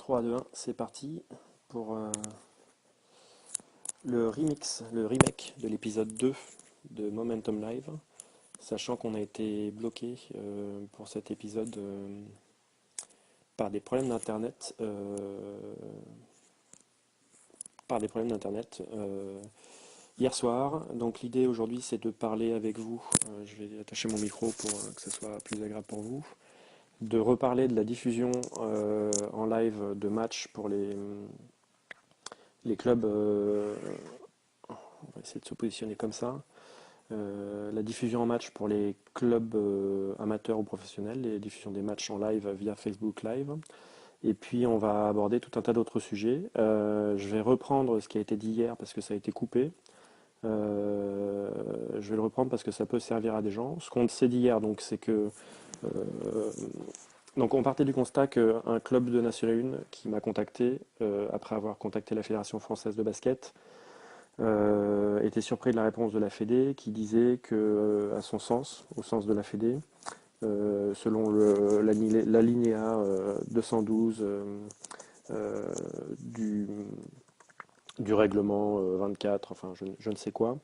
3, 2, 1, c'est parti pour le remake de l'épisode 2 de Momentum Live, sachant qu'on a été bloqué pour cet épisode par des problèmes d'Internet. Hier soir. Donc l'idée aujourd'hui c'est de parler avec vous. Je vais attacher mon micro pour que ce soit plus agréable pour vous. De reparler de la diffusion en live de matchs pour les clubs. On va essayer de se positionner comme ça. La diffusion en match pour les clubs amateurs ou professionnels, les diffusions des matchs en live via Facebook Live. Et puis on va aborder tout un tas d'autres sujets. Je vais reprendre ce qui a été dit hier parce que ça a été coupé. Je vais le reprendre parce que ça peut servir à des gens. Ce qu'on s'est dit hier, donc, c'est que donc on partait du constat qu'un club de National 1 qui m'a contacté après avoir contacté la Fédération française de basket était surpris de la réponse de la Fédé qui disait que, à son sens, au sens de la Fédé, selon l'alinéa 212 du, du règlement 24, enfin je ne sais quoi,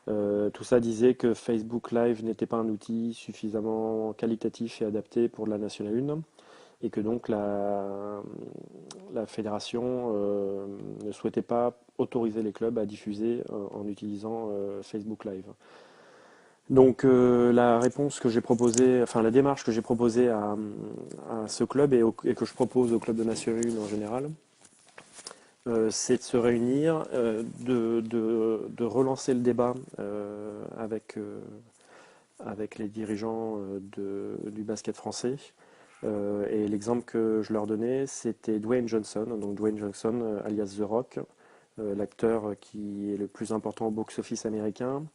tout ça disait que Facebook Live n'était pas un outil suffisamment qualitatif et adapté pour la National 1 et que donc la fédération ne souhaitait pas autoriser les clubs à diffuser en utilisant Facebook Live. Donc la réponse que j'ai proposée, enfin la démarche que j'ai proposée à ce club et que je propose au club de National 1 en général, c'est de se réunir, de relancer le débat avec les dirigeants du basket français. Et l'exemple que je leur donnais, c'était Dwayne Johnson, donc Dwayne Johnson alias The Rock, l'acteur qui est le plus important au box-office américain.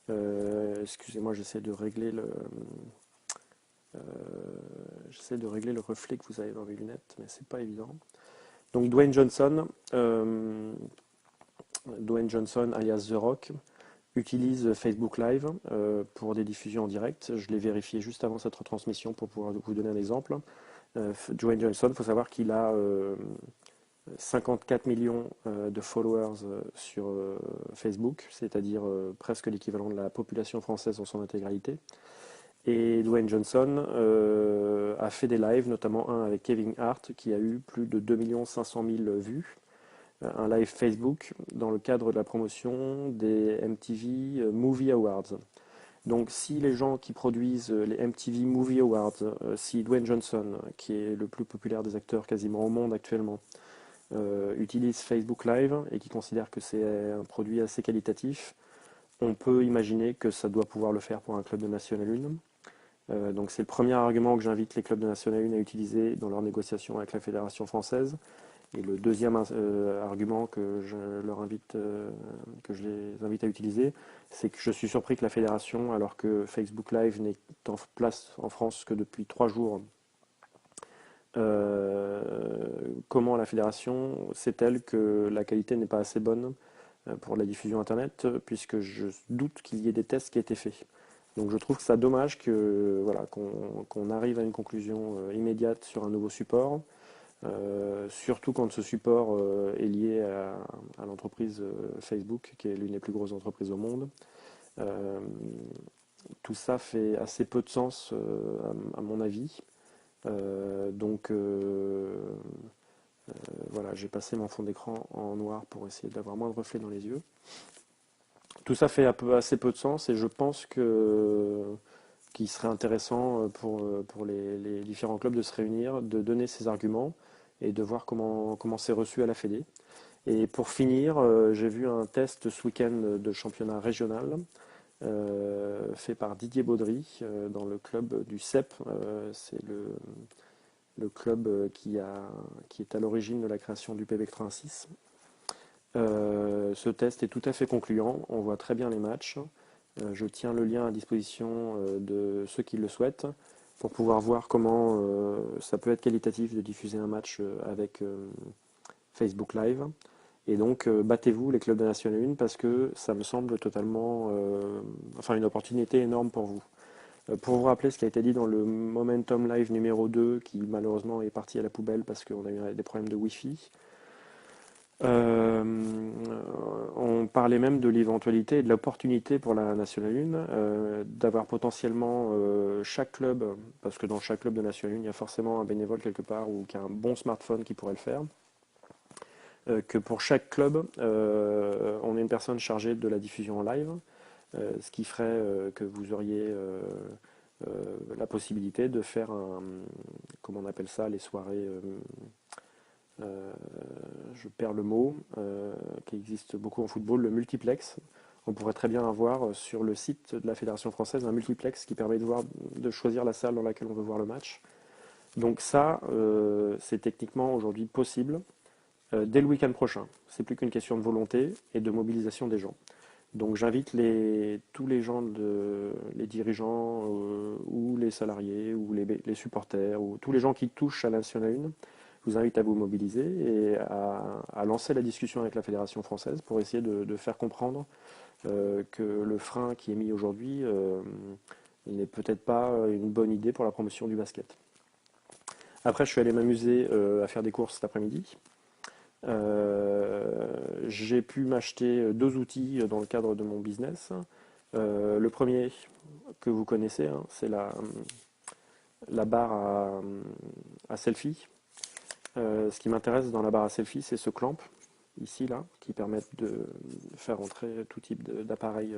Excusez-moi, euh, j'essaie de régler le reflet que vous avez dans mes lunettes, mais c'est pas évident. Donc Dwayne Johnson alias The Rock utilise Facebook Live pour des diffusions en direct. Je l'ai vérifié juste avant cette retransmission pour pouvoir vous donner un exemple. Dwayne Johnson, il faut savoir qu'il a 54 millions de followers sur Facebook, c'est-à-dire presque l'équivalent de la population française dans son intégralité. Et Dwayne Johnson a fait des lives, notamment un avec Kevin Hart, qui a eu plus de 2 500 000 vues. Un live Facebook dans le cadre de la promotion des MTV Movie Awards. Donc si les gens qui produisent les MTV Movie Awards, si Dwayne Johnson, qui est le plus populaire des acteurs quasiment au monde actuellement, utilise Facebook Live et qui considère que c'est un produit assez qualitatif, on peut imaginer que ça doit pouvoir le faire pour un club de National 1. Donc c'est le premier argument que j'invite les clubs de National 1 à utiliser dans leurs négociations avec la Fédération française. Et le deuxième argument que je les invite à utiliser, c'est que je suis surpris que la fédération, alors que Facebook Live n'est en place en France que depuis 3 jours, comment la fédération sait-elle que la qualité n'est pas assez bonne pour la diffusion Internet, puisque je doute qu'il y ait des tests qui aient été faits. Donc je trouve que c'est dommage qu'on arrive à une conclusion immédiate sur un nouveau support. Surtout quand ce support est lié à l'entreprise Facebook, qui est l'une des plus grosses entreprises au monde. Euh, Tout ça fait assez peu de sens, à mon avis. Voilà, j'ai passé mon fond d'écran en noir pour essayer d'avoir moins de reflets dans les yeux. Tout ça fait assez peu de sens et je pense qu'il serait intéressant pour les différents clubs de se réunir, de donner ces arguments et de voir comment c'est reçu à la Fédé. Et pour finir, j'ai vu un test ce week-end de championnat régional fait par Didier Baudry dans le club du CEP. C'est le club qui est à l'origine de la création du PB86. Ce test est tout à fait concluant, on voit très bien les matchs. Je tiens le lien à disposition de ceux qui le souhaitent pour pouvoir voir comment ça peut être qualitatif de diffuser un match avec Facebook Live. Et donc battez-vous les clubs de National 1 parce que ça me semble totalement, enfin une opportunité énorme pour vous. Pour vous rappeler ce qui a été dit dans le Momentum Live numéro 2, qui malheureusement est parti à la poubelle parce qu'on a eu des problèmes de Wi-Fi, euh, on parlait même de l'éventualité et de l'opportunité pour la National 1 d'avoir potentiellement chaque club, parce que dans chaque club de National 1, il y a forcément un bénévole quelque part ou qui a un bon smartphone qui pourrait le faire. Que pour chaque club, on ait une personne chargée de la diffusion en live, ce qui ferait que vous auriez la possibilité de faire comment on appelle ça, les soirées, euh, je perds le mot, qui existe beaucoup en football, le multiplex. On pourrait très bien avoir sur le site de la Fédération française un multiplex qui permet de choisir la salle dans laquelle on veut voir le match. Donc ça, c'est techniquement aujourd'hui possible dès le week-end prochain. C'est plus qu'une question de volonté et de mobilisation des gens. Donc j'invite tous les gens, les dirigeants ou les salariés ou les supporters ou tous les gens qui touchent à la National 1, je vous invite à vous mobiliser et à lancer la discussion avec la Fédération française pour essayer de faire comprendre que le frein qui est mis aujourd'hui n'est peut-être pas une bonne idée pour la promotion du basket. Après, je suis allé m'amuser à faire des courses cet après-midi. J'ai pu m'acheter deux outils dans le cadre de mon business. Le premier que vous connaissez, hein, c'est la barre à selfie. Ce qui m'intéresse dans la barre à selfie, c'est ce clamp, ici, là, qui permet de faire entrer tout type d'appareil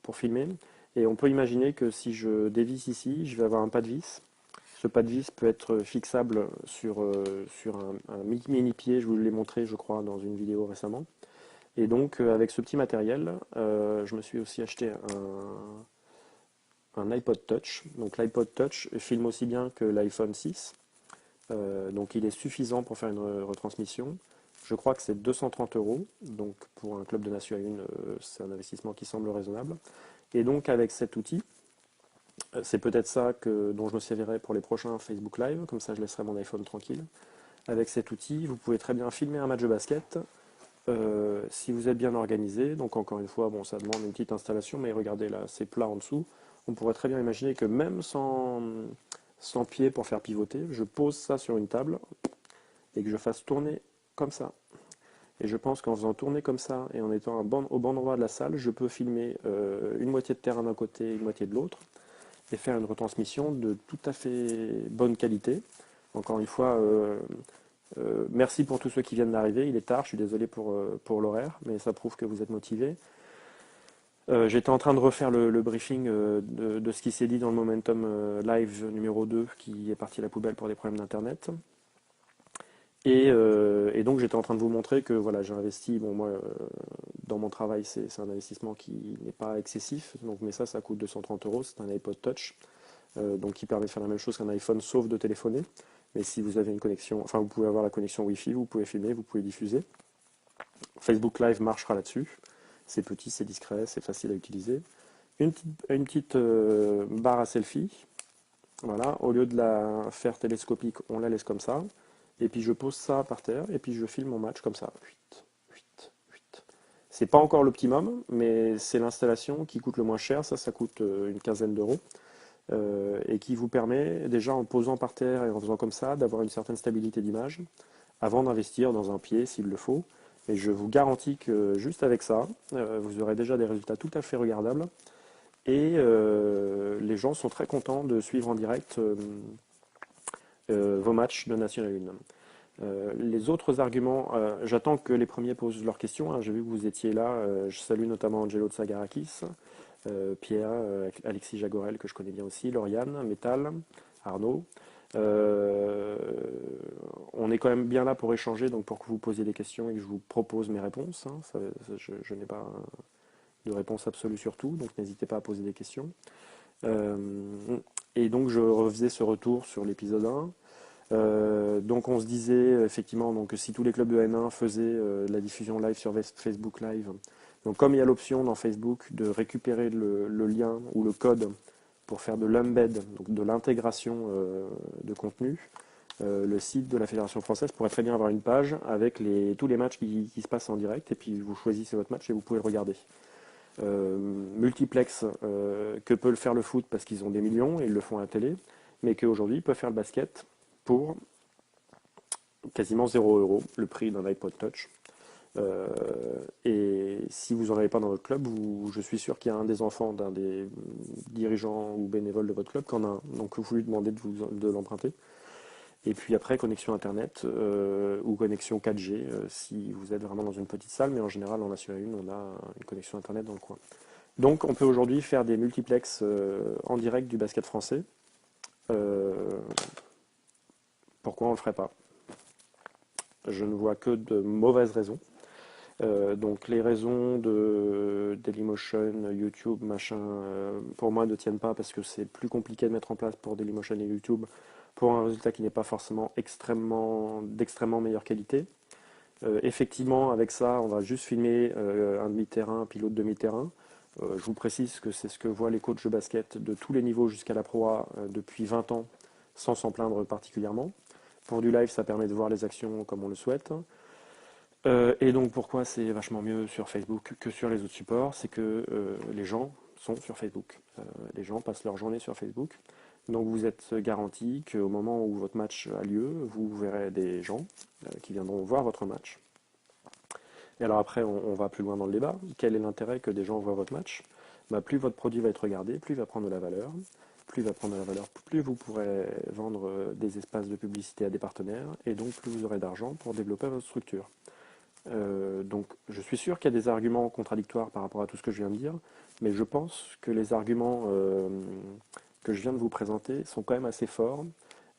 pour filmer. Et on peut imaginer que si je dévisse ici, je vais avoir un pas de vis. Ce pas de vis peut être fixable sur un mini-pied, je vous l'ai montré, je crois, dans une vidéo récemment. Et donc, avec ce petit matériel, je me suis aussi acheté un iPod Touch. Donc, l'iPod Touch filme aussi bien que l'iPhone 6. Donc, il est suffisant pour faire une retransmission. Je crois que c'est 230 euros. Donc, pour un club de Nation 1, c'est un investissement qui semble raisonnable. Et donc, avec cet outil, c'est peut-être ça dont je me servirai pour les prochains Facebook Live, comme ça je laisserai mon iPhone tranquille. Avec cet outil, vous pouvez très bien filmer un match de basket si vous êtes bien organisé. Donc encore une fois, bon, ça demande une petite installation, mais regardez là, c'est plat en dessous. On pourrait très bien imaginer que même sans pied pour faire pivoter, je pose ça sur une table et que je fasse tourner comme ça. Et je pense qu'en faisant tourner comme ça et en étant au bon endroit de la salle, je peux filmer une moitié de terrain d'un côté et une moitié de l'autre et faire une retransmission de tout à fait bonne qualité. Encore une fois, merci pour tous ceux qui viennent d'arriver. Il est tard, je suis désolé pour l'horaire, mais ça prouve que vous êtes motivés. J'étais en train de refaire le briefing de ce qui s'est dit dans le Momentum Live numéro 2 qui est parti à la poubelle pour des problèmes d'internet. Et donc j'étais en train de vous montrer que voilà, j'ai investi, bon moi dans mon travail c'est un investissement qui n'est pas excessif, donc, mais ça coûte 230 euros, c'est un iPod Touch, donc qui permet de faire la même chose qu'un iPhone sauf de téléphoner. Mais si vous avez une connexion, enfin vous pouvez avoir la connexion Wi-Fi, vous pouvez filmer, vous pouvez diffuser. Facebook Live marchera là-dessus, c'est petit, c'est discret, c'est facile à utiliser. Une petite barre à selfie, voilà, au lieu de la faire télescopique, on la laisse comme ça. Et puis je pose ça par terre, et puis je filme mon match comme ça. 8, 8, 8. C'est pas encore l'optimum, mais c'est l'installation qui coûte le moins cher. Ça coûte une quinzaine d'euros. Et qui vous permet, déjà en posant par terre et en faisant comme ça, d'avoir une certaine stabilité d'image, avant d'investir dans un pied s'il le faut. Et je vous garantis que juste avec ça, vous aurez déjà des résultats tout à fait regardables. Et les gens sont très contents de suivre en direct vos matchs de National 1. Les autres arguments, j'attends que les premiers posent leurs questions, hein. J'ai vu que vous étiez là. Je salue notamment Angelo Tsagarakis, Pierre, Alexis Jagorel, que je connais bien aussi, Lauriane, Métal, Arnaud. On est quand même bien là pour échanger, donc pour que vous posiez des questions et que je vous propose mes réponses, hein. Je n'ai pas de réponse absolue sur tout, donc n'hésitez pas à poser des questions. Et donc je refaisais ce retour sur l'épisode 1. Donc on se disait effectivement donc, que si tous les clubs de N1 faisaient la diffusion live sur Facebook Live, donc comme il y a l'option dans Facebook de récupérer le lien ou le code pour faire de l'embed, donc de l'intégration de contenu, le site de la Fédération française pourrait très bien avoir une page avec tous les matchs qui se passent en direct, et puis vous choisissez votre match et vous pouvez le regarder. multiplex que peut le faire le foot parce qu'ils ont des millions et ils le font à la télé, mais qu'aujourd'hui ils peuvent faire le basket pour quasiment 0 €, le prix d'un iPod Touch. Euh, et si vous n'en avez pas dans votre club, je suis sûr qu'il y a un des enfants d'un des dirigeants ou bénévoles de votre club qui en a un. Donc vous lui demandez de l'emprunter. Et puis après, connexion Internet ou connexion 4G si vous êtes vraiment dans une petite salle, mais en général, en assurer une, on a une connexion Internet dans le coin. Donc on peut aujourd'hui faire des multiplex en direct du basket français. Euh, Pourquoi on ne le ferait pas? Je ne vois que de mauvaises raisons. Donc les raisons de Dailymotion, YouTube, machin, pour moi ne tiennent pas parce que c'est plus compliqué de mettre en place pour Dailymotion et YouTube pour un résultat qui n'est pas forcément d'extrêmement meilleure qualité. Effectivement, avec ça, on va juste filmer un demi-terrain, puis l'autre demi-terrain. Je vous précise que c'est ce que voient les coachs de basket de tous les niveaux jusqu'à la Pro A depuis 20 ans, sans s'en plaindre particulièrement. Pour du live, ça permet de voir les actions comme on le souhaite. Et donc pourquoi c'est vachement mieux sur Facebook que sur les autres supports, c'est que les gens sont sur Facebook. Les gens passent leur journée sur Facebook. Donc vous êtes garanti qu'au moment où votre match a lieu, vous verrez des gens qui viendront voir votre match. Et alors après, on va plus loin dans le débat. Quel est l'intérêt que des gens voient votre match? Bah, plus votre produit va être regardé, plus il va prendre de la valeur. Plus il va prendre de la valeur, plus vous pourrez vendre des espaces de publicité à des partenaires, et donc plus vous aurez d'argent pour développer votre structure. Donc je suis sûr qu'il y a des arguments contradictoires par rapport à tout ce que je viens de dire, mais je pense que les arguments que je viens de vous présenter sont quand même assez forts,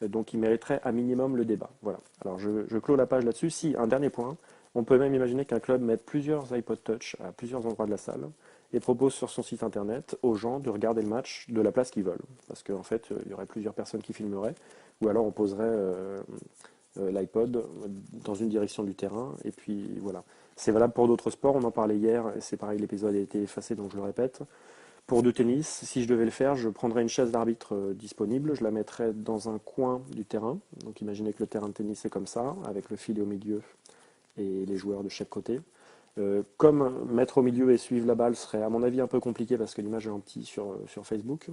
donc ils mériteraient à minimum le débat. Voilà. Alors je clôt la page là-dessus. Si, un dernier point, on peut même imaginer qu'un club mette plusieurs iPod Touch à plusieurs endroits de la salle et propose sur son site internet aux gens de regarder le match de la place qu'ils veulent. Parce qu'en fait, il y aurait plusieurs personnes qui filmeraient, ou alors on poserait l'iPod dans une direction du terrain, et puis voilà. C'est valable pour d'autres sports, on en parlait hier, et c'est pareil, l'épisode a été effacé, donc je le répète. Pour du tennis, si je devais le faire, je prendrais une chaise d'arbitre disponible, je la mettrais dans un coin du terrain. Donc imaginez que le terrain de tennis est comme ça, avec le filet au milieu et les joueurs de chaque côté. Comme mettre au milieu et suivre la balle serait à mon avis un peu compliqué parce que l'image est en petit sur Facebook,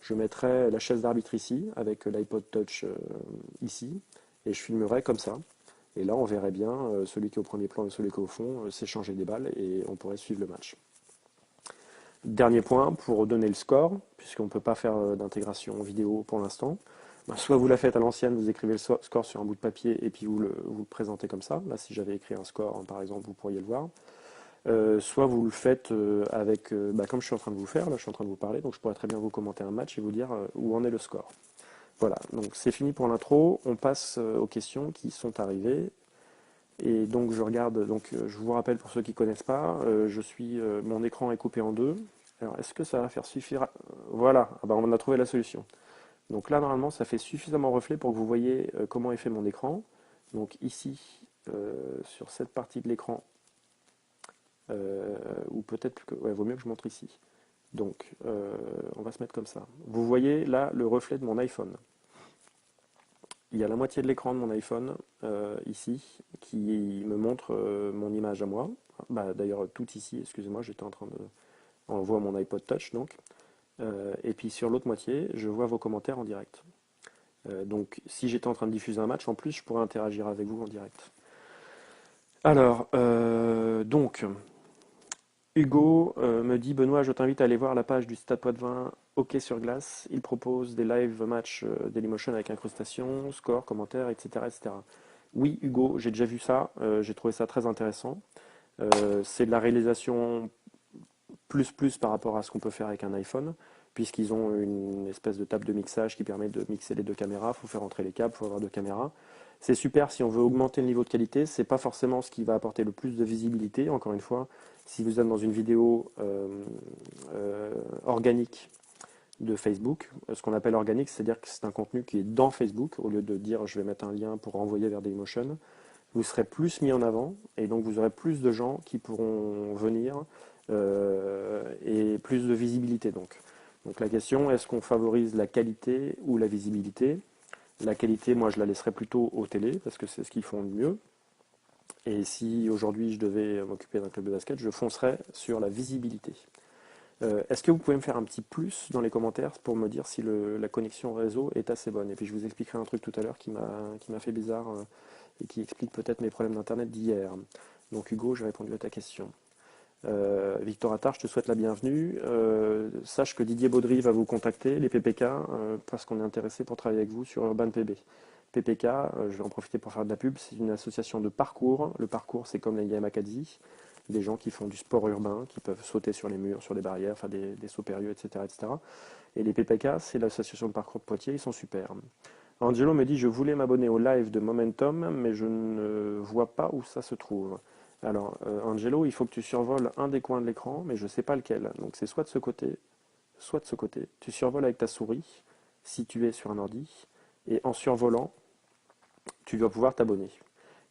je mettrais la chaise d'arbitre ici, avec l'iPod Touch ici, et je filmerais comme ça. Et là, on verrait bien celui qui est au premier plan et celui qui est au fond s'échanger des balles et on pourrait suivre le match. Dernier point, pour donner le score, puisqu'on ne peut pas faire d'intégration vidéo pour l'instant, soit vous la faites à l'ancienne, vous écrivez le score sur un bout de papier et puis vous le présentez comme ça. Là, si j'avais écrit un score, par exemple, vous pourriez le voir. Soit vous le faites avec, comme je suis en train de vous faire, là je suis en train de vous parler, donc je pourrais très bien vous commenter un match et vous dire où en est le score. Voilà, donc c'est fini pour l'intro, on passe aux questions qui sont arrivées. Et donc je regarde, je vous rappelle pour ceux qui ne connaissent pas, mon écran est coupé en deux. Alors est-ce que ça va faire suffire Voilà, on a trouvé la solution. Donc là normalement ça fait suffisamment reflet pour que vous voyez comment est fait mon écran. Donc ici, sur cette partie de l'écran, ou peut-être que, ouais, vaut mieux que je montre ici. Donc on va se mettre comme ça. Vous voyez là le reflet de mon iPhone. Il y a la moitié de l'écran de mon iPhone ici qui me montre mon image à moi. D'ailleurs, tout ici, excusez-moi, j'étais en train de. On voit mon iPod Touch donc. Et puis sur l'autre moitié, je vois vos commentaires en direct. Donc si j'étais en train de diffuser un match, en plus, je pourrais interagir avec vous en direct. Alors, Hugo me dit Benoît, je t'invite à aller voir la page du Stade Poitvin Hockey sur glace. Il propose des live matchs Dailymotion avec incrustation, score, commentaires, etc., etc. Oui, Hugo, j'ai déjà vu ça. J'ai trouvé ça très intéressant. C'est de la réalisation plus par rapport à ce qu'on peut faire avec un iPhone, puisqu'ils ont une espèce de table de mixage qui permet de mixer les deux caméras. Il faut faire entrer les câbles, il faut avoir deux caméras. C'est super si on veut augmenter le niveau de qualité. C'est pas forcément ce qui va apporter le plus de visibilité. Encore une fois, si vous êtes dans une vidéo organique de Facebook, ce qu'on appelle organique, c'est-à-dire que c'est un contenu qui est dans Facebook, au lieu de dire je vais mettre un lien pour renvoyer vers Dailymotion, vous serez plus mis en avant et donc vous aurez plus de gens qui pourront venir et plus de visibilité donc. Donc la question, est-ce qu'on favorise la qualité ou la visibilité? La qualité, moi je la laisserai plutôt aux télé parce que c'est ce qu'ils font de mieux. Et si aujourd'hui je devais m'occuper d'un club de basket, je foncerais sur la visibilité. Est-ce que vous pouvez me faire un petit plus dans les commentaires pour me dire si la connexion réseau est assez bonne? Et puis je vous expliquerai un truc tout à l'heure qui m'a fait bizarre et qui explique peut-être mes problèmes d'internet d'hier. Donc Hugo, j'ai répondu à ta question. Victor Attard, je te souhaite la bienvenue. Sache que Didier Baudry va vous contacter, les PPK, parce qu'on est intéressé pour travailler avec vous sur Urban PB. PPK, je vais en profiter pour faire de la pub, c'est une association de parcours. Le parcours, c'est comme la Yamakadzi, des gens qui font du sport urbain, qui peuvent sauter sur les murs, sur des barrières, faire des sauts périlleux, etc., etc. Et les PPK, c'est l'association de parcours de Poitiers, ils sont super. Angelo me dit, je voulais m'abonner au live de Momentum, mais je ne vois pas où ça se trouve. Alors, Angelo, il faut que tu survoles un des coins de l'écran, mais je ne sais pas lequel. Donc c'est soit de ce côté, soit de ce côté. Tu survoles avec ta souris, si tu es sur un ordi, et en survolant, tu vas pouvoir t'abonner.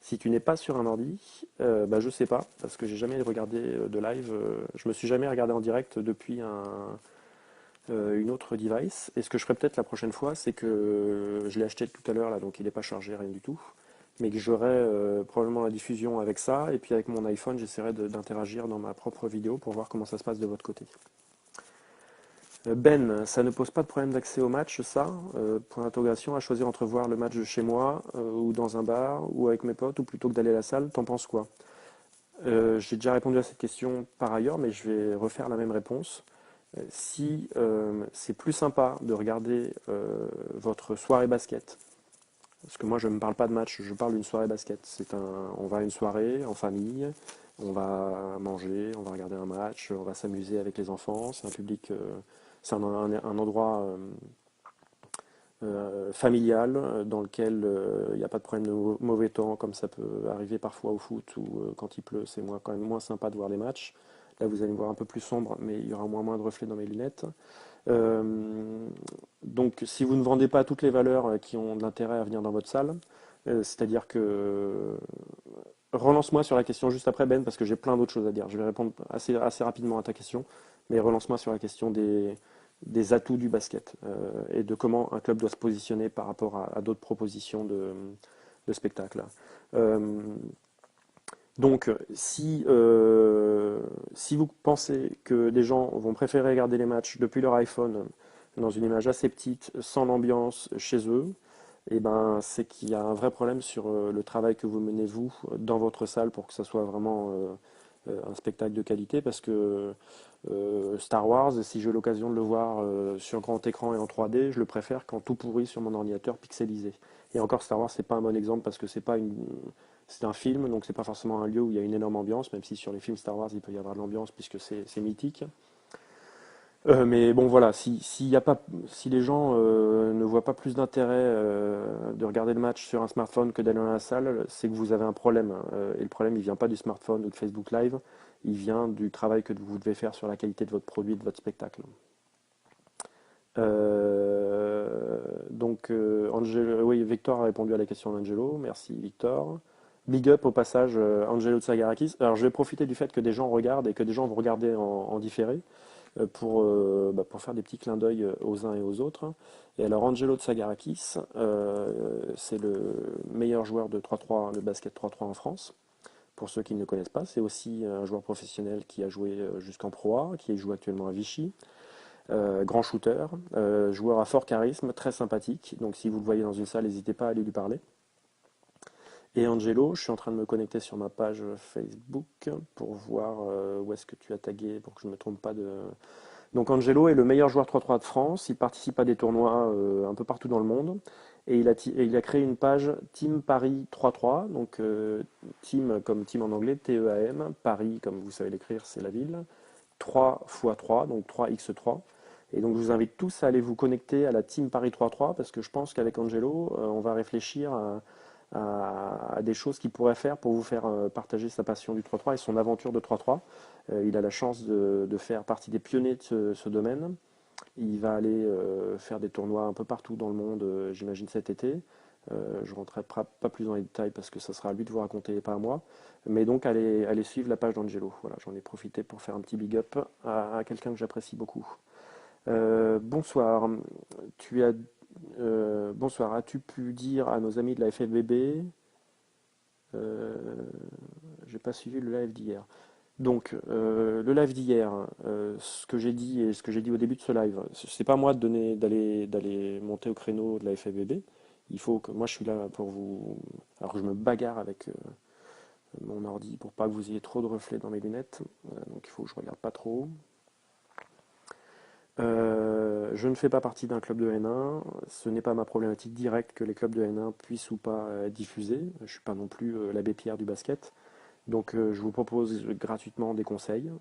Si tu n'es pas sur un ordi, bah, je sais pas, parce que j'ai jamais regardé de live. Je me suis jamais regardé en direct depuis une autre device. Et ce que je ferai peut-être la prochaine fois, c'est que je l'ai acheté tout à l'heure là, donc il n'est pas chargé, rien du tout. Mais que j'aurai probablement la diffusion avec ça, et puis avec mon iPhone, j'essaierai d'interagir dans ma propre vidéo pour voir comment ça se passe de votre côté. Ben, ça ne pose pas de problème d'accès au match, ça? Point d'interrogation, à choisir entre voir le match de chez moi, ou dans un bar, ou avec mes potes, ou plutôt que d'aller à la salle, t'en penses quoi? J'ai déjà répondu à cette question par ailleurs, mais je vais refaire la même réponse. Si c'est plus sympa de regarder votre soirée basket, parce que moi je ne me parle pas de match, je parle d'une soirée basket. On va à une soirée en famille, on va manger, on va regarder un match, on va s'amuser avec les enfants. C'est un public, c'est un endroit familial dans lequel il n'y a pas de problème de mauvais temps, comme ça peut arriver parfois au foot ou quand il pleut, c'est quand même moins sympa de voir les matchs. Là, vous allez me voir un peu plus sombre, mais il y aura moins de reflets dans mes lunettes. Euh, donc, si vous ne vendez pas toutes les valeurs qui ont de l'intérêt à venir dans votre salle, c'est-à-dire que relance-moi sur la question juste après Ben, parce que j'ai plein d'autres choses à dire. Je vais répondre assez rapidement à ta question, mais relance-moi sur la question des atouts du basket et de comment un club doit se positionner par rapport à d'autres propositions de spectacle. Euh, donc, si vous pensez que des gens vont préférer regarder les matchs depuis leur iPhone dans une image assez petite, sans l'ambiance chez eux, eh ben, c'est qu'il y a un vrai problème sur le travail que vous menez vous dans votre salle pour que ça soit vraiment un spectacle de qualité. Parce que Star Wars, si j'ai l'occasion de le voir sur grand écran et en 3D, je le préfère qu'en tout pourri sur mon ordinateur pixelisé. Et encore, Star Wars, c'est pas un bon exemple parce que c'est un film, donc c'est pas forcément un lieu où il y a une énorme ambiance, même si sur les films Star Wars, il peut y avoir de l'ambiance puisque c'est mythique. Mais bon, voilà, si les gens ne voient pas plus d'intérêt de regarder le match sur un smartphone que d'aller dans la salle, c'est que vous avez un problème. Et le problème, il vient pas du smartphone ou de Facebook Live, il vient du travail que vous devez faire sur la qualité de votre produit, de votre spectacle. Oui, Victor a répondu à la question d'Angelo. Merci, Victor. Big up au passage, Angelo Tsagarakis. Alors, je vais profiter du fait que des gens regardent et que des gens vont regarder en différé pour faire des petits clins d'œil aux uns et aux autres. Et alors, Angelo Tsagarakis, c'est le meilleur joueur de 3-3, de basket 3-3 en France. Pour ceux qui ne le connaissent pas, c'est aussi un joueur professionnel qui a joué jusqu'en Pro A, qui joue actuellement à Vichy. Grand shooter, joueur à fort charisme, très sympathique. Donc si vous le voyez dans une salle, n'hésitez pas à aller lui parler. Et Angelo, je suis en train de me connecter sur ma page Facebook pour voir où est-ce que tu as tagué, pour que je ne me trompe pas de... Donc Angelo est le meilleur joueur 3-3 de France, il participe à des tournois un peu partout dans le monde, et il a créé une page Team Paris 3-3, donc team comme team en anglais, T-E-A-M, Paris comme vous savez l'écrire, c'est la ville, 3 x 3, donc 3x3. Et donc je vous invite tous à aller vous connecter à la Team Paris 3-3 parce que je pense qu'avec Angelo, on va réfléchir à des choses qu'il pourrait faire pour vous faire partager sa passion du 3-3 et son aventure de 3-3. Il a la chance de faire partie des pionniers de ce domaine. Il va aller faire des tournois un peu partout dans le monde, j'imagine cet été. Je ne rentrerai pas plus dans les détails parce que ça sera à lui de vous raconter et pas à moi. Mais donc, allez suivre la page d'Angelo. Voilà, j'en ai profité pour faire un petit big up à quelqu'un que j'apprécie beaucoup. Bonsoir. Bonsoir. As-tu pu dire à nos amis de la FFBB? J'ai pas suivi le live d'hier. Donc, le live d'hier, ce que j'ai dit et ce que j'ai dit au début de ce live, c'est pas moi de d'aller monter au créneau de la FFVB. Il faut que moi je suis là pour vous. Alors je me bagarre avec mon ordi pour pas que vous ayez trop de reflets dans mes lunettes. Donc il faut que je regarde pas trop. Je ne fais pas partie d'un club de N1. Ce n'est pas ma problématique directe que les clubs de N1 puissent ou pas diffuser. Je ne suis pas non plus l'abbé Pierre du basket. Donc je vous propose gratuitement des conseils.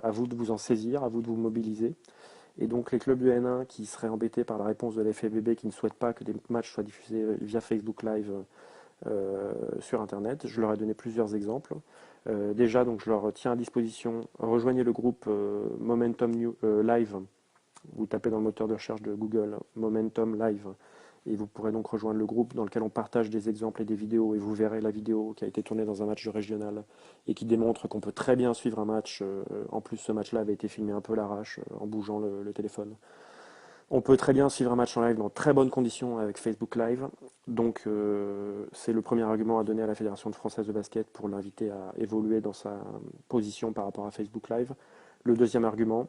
À vous de vous en saisir, à vous de vous mobiliser. Et donc les clubs de N1 qui seraient embêtés par la réponse de la FFVB qui ne souhaitent pas que des matchs soient diffusés via Facebook Live sur Internet, je leur ai donné plusieurs exemples. Déjà, donc je leur tiens à disposition, rejoignez le groupe Live. Vous tapez dans le moteur de recherche de Google Momentum Live et vous pourrez donc rejoindre le groupe dans lequel on partage des exemples et des vidéos et vous verrez la vidéo qui a été tournée dans un match de régional et qui démontre qu'on peut très bien suivre un match. En plus, ce match-là avait été filmé un peu à l'arrache en bougeant le téléphone. On peut très bien suivre un match en live dans très bonnes conditions avec Facebook Live. Donc c'est le premier argument à donner à la Fédération française de basket pour l'inviter à évoluer dans sa position par rapport à Facebook Live. Le deuxième argument,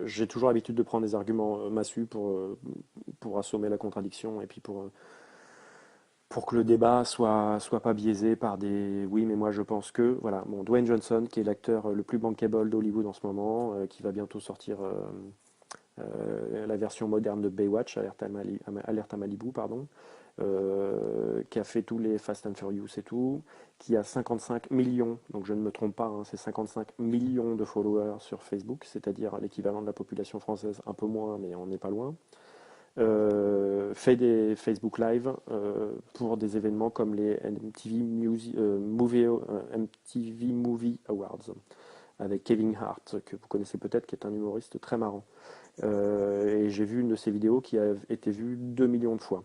j'ai toujours l'habitude de prendre des arguments massus pour assommer la contradiction et puis pour que le débat soit pas biaisé par des oui mais moi je pense que voilà. Bon, Dwayne Johnson qui est l'acteur le plus bankable d'Hollywood en ce moment, qui va bientôt sortir la version moderne de Baywatch, Alerte à Malibu, pardon, qui a fait tous les Fast and Furious et tout, qui a 55 millions, donc je ne me trompe pas, hein, c'est 55 millions de followers sur Facebook, c'est-à-dire l'équivalent de la population française, un peu moins, mais on n'est pas loin. Fait des Facebook Live pour des événements comme les MTV Movie Awards avec Kevin Hart, que vous connaissez peut-être, qui est un humoriste très marrant. Et j'ai vu une de ces vidéos qui a été vue 2 millions de fois.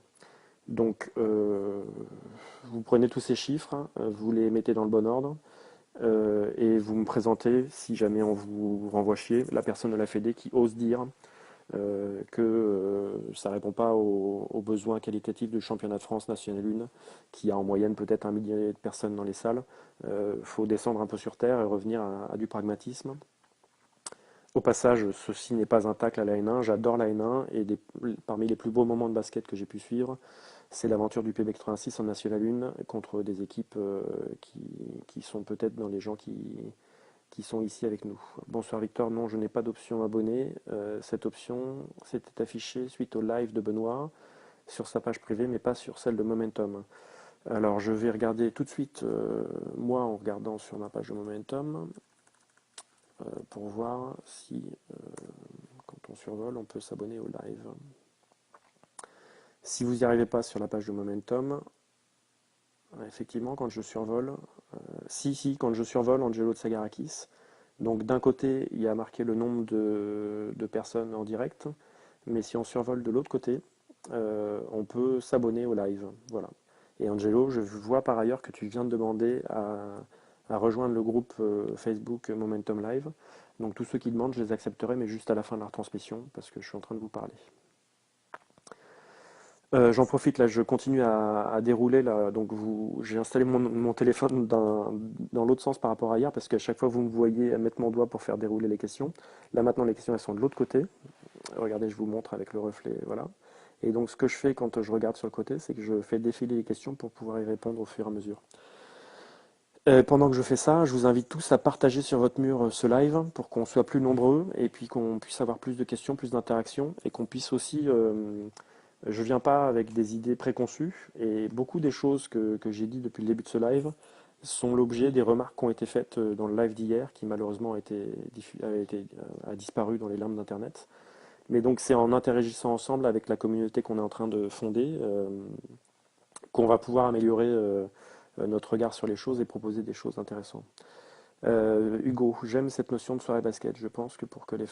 Donc, vous prenez tous ces chiffres, hein, vous les mettez dans le bon ordre, et vous me présentez, si jamais on vous renvoie chier, la personne de la Fédé qui ose dire que ça ne répond pas aux besoins qualitatifs du championnat de France National 1, qui a en moyenne peut-être 1 millier de personnes dans les salles. Il faut descendre un peu sur terre et revenir à du pragmatisme. Au passage, ceci n'est pas un tacle à la N1, j'adore la N1 et parmi les plus beaux moments de basket que j'ai pu suivre, c'est l'aventure du PB 86 en National 1 contre des équipes qui sont peut-être dans les gens qui sont ici avec nous. Bonsoir Victor, non, je n'ai pas d'option abonné. Cette option s'était affichée suite au live de Benoît sur sa page privée, mais pas sur celle de Momentum. Alors je vais regarder tout de suite, moi en regardant sur ma page de Momentum, pour voir si, quand on survole, on peut s'abonner au live. Si vous n'y arrivez pas sur la page de Momentum, effectivement, quand je survole, quand je survole Angelo Tsagarakis, donc d'un côté, il y a marqué le nombre de personnes en direct, mais si on survole de l'autre côté, on peut s'abonner au live. Voilà. Et Angelo, je vois par ailleurs que tu viens de demander à rejoindre le groupe Facebook Momentum Live. Donc tous ceux qui demandent, je les accepterai, mais juste à la fin de la retransmission, parce que je suis en train de vous parler. J'en profite, là, je continue à dérouler. Là, donc j'ai installé mon téléphone dans l'autre sens par rapport à hier, parce qu'à chaque fois, vous me voyez mettre mon doigt pour faire dérouler les questions. Là, maintenant, les questions, elles sont de l'autre côté. Regardez, je vous montre avec le reflet, voilà. Et donc, ce que je fais quand je regarde sur le côté, c'est que je fais défiler les questions pour pouvoir y répondre au fur et à mesure. Pendant que je fais ça, je vous invite tous à partager sur votre mur ce live pour qu'on soit plus nombreux et puis qu'on puisse avoir plus de questions, plus d'interactions et qu'on puisse aussi. Je viens pas avec des idées préconçues et beaucoup des choses que j'ai dit depuis le début de ce live sont l'objet des remarques qui ont été faites dans le live d'hier qui malheureusement a disparu dans les limbes d'Internet. Mais donc c'est en interagissant ensemble avec la communauté qu'on est en train de fonder qu'on va pouvoir améliorer notre regard sur les choses et proposer des choses intéressantes. Hugo, j'aime cette notion de soirée basket. Je pense que pour que les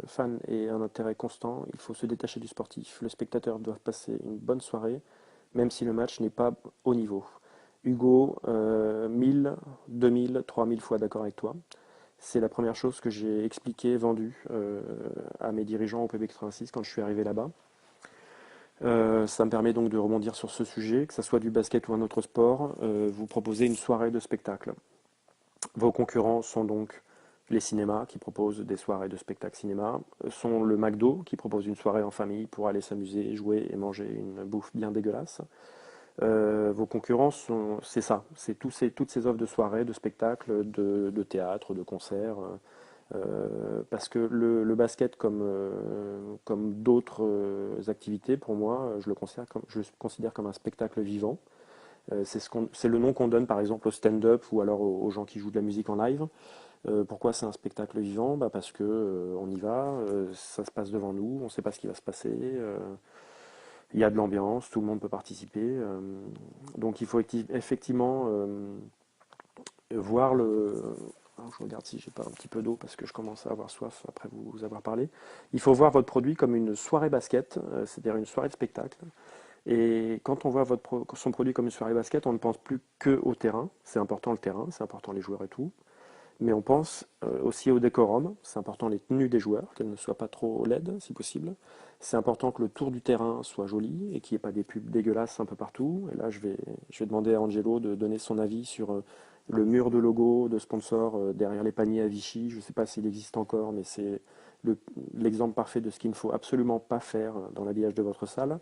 fans aient un intérêt constant, il faut se détacher du sportif. Le spectateur doit passer une bonne soirée, même si le match n'est pas au niveau. Hugo, 1000, 2000, 3000 fois d'accord avec toi. C'est la première chose que j'ai expliqué, vendue à mes dirigeants au PB86 quand je suis arrivé là-bas. Ça me permet donc de rebondir sur ce sujet, que ce soit du basket ou un autre sport, vous proposez une soirée de spectacle. Vos concurrents sont donc les cinémas qui proposent des soirées de spectacle cinéma, sont le McDo qui propose une soirée en famille pour aller s'amuser, jouer et manger une bouffe bien dégueulasse. Vos concurrents c'est ça, c'est toutes ces offres de soirées, de spectacles, de théâtre, de concerts. Parce que le basket, comme d'autres activités, pour moi, je le considère comme un spectacle vivant. C'est le nom qu'on donne par exemple au stand-up ou alors aux gens qui jouent de la musique en live. Pourquoi c'est un spectacle vivant? Bah parce que on y va, ça se passe devant nous, on ne sait pas ce qui va se passer. Il y a de l'ambiance, tout le monde peut participer. Donc il faut effectivement voir le. Alors, je regarde si j'ai pas un petit peu d'eau parce que je commence à avoir soif après vous avoir parlé. Il faut voir votre produit comme une soirée basket, c'est-à-dire une soirée de spectacle. Et quand on voit son produit comme une soirée basket, on ne pense plus que au terrain. C'est important le terrain, c'est important les joueurs et tout. Mais on pense aussi au décorum. C'est important les tenues des joueurs, qu'elles ne soient pas trop laides si possible. C'est important que le tour du terrain soit joli et qu'il n'y ait pas des pubs dégueulasses un peu partout. Et là, je vais demander à Angelo de donner son avis sur le mur de logo, de sponsors derrière les paniers à Vichy. Je ne sais pas s'il existe encore, mais c'est l'exemple parfait de ce qu'il ne faut absolument pas faire dans l'habillage de votre salle.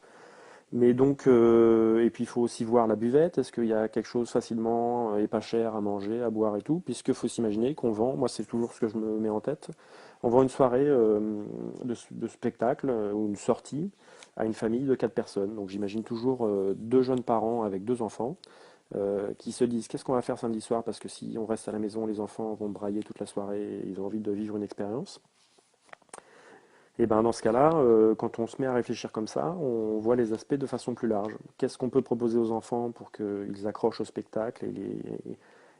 Mais donc, et puis il faut aussi voir la buvette. Est-ce qu'il y a quelque chose facilement et pas cher à manger, à boire et tout? Puisqu'il faut s'imaginer qu'on vend, moi c'est toujours ce que je me mets en tête, on vend une soirée de spectacle ou une sortie à une famille de 4 personnes. Donc j'imagine toujours deux jeunes parents avec deux enfants qui se disent qu'est-ce qu'on va faire samedi soir? Parce que si on reste à la maison, les enfants vont brailler toute la soirée, ils ont envie de vivre une expérience. Et ben dans ce cas-là, quand on se met à réfléchir comme ça, on voit les aspects de façon plus large. Qu'est-ce qu'on peut proposer aux enfants pour qu'ils accrochent au spectacle et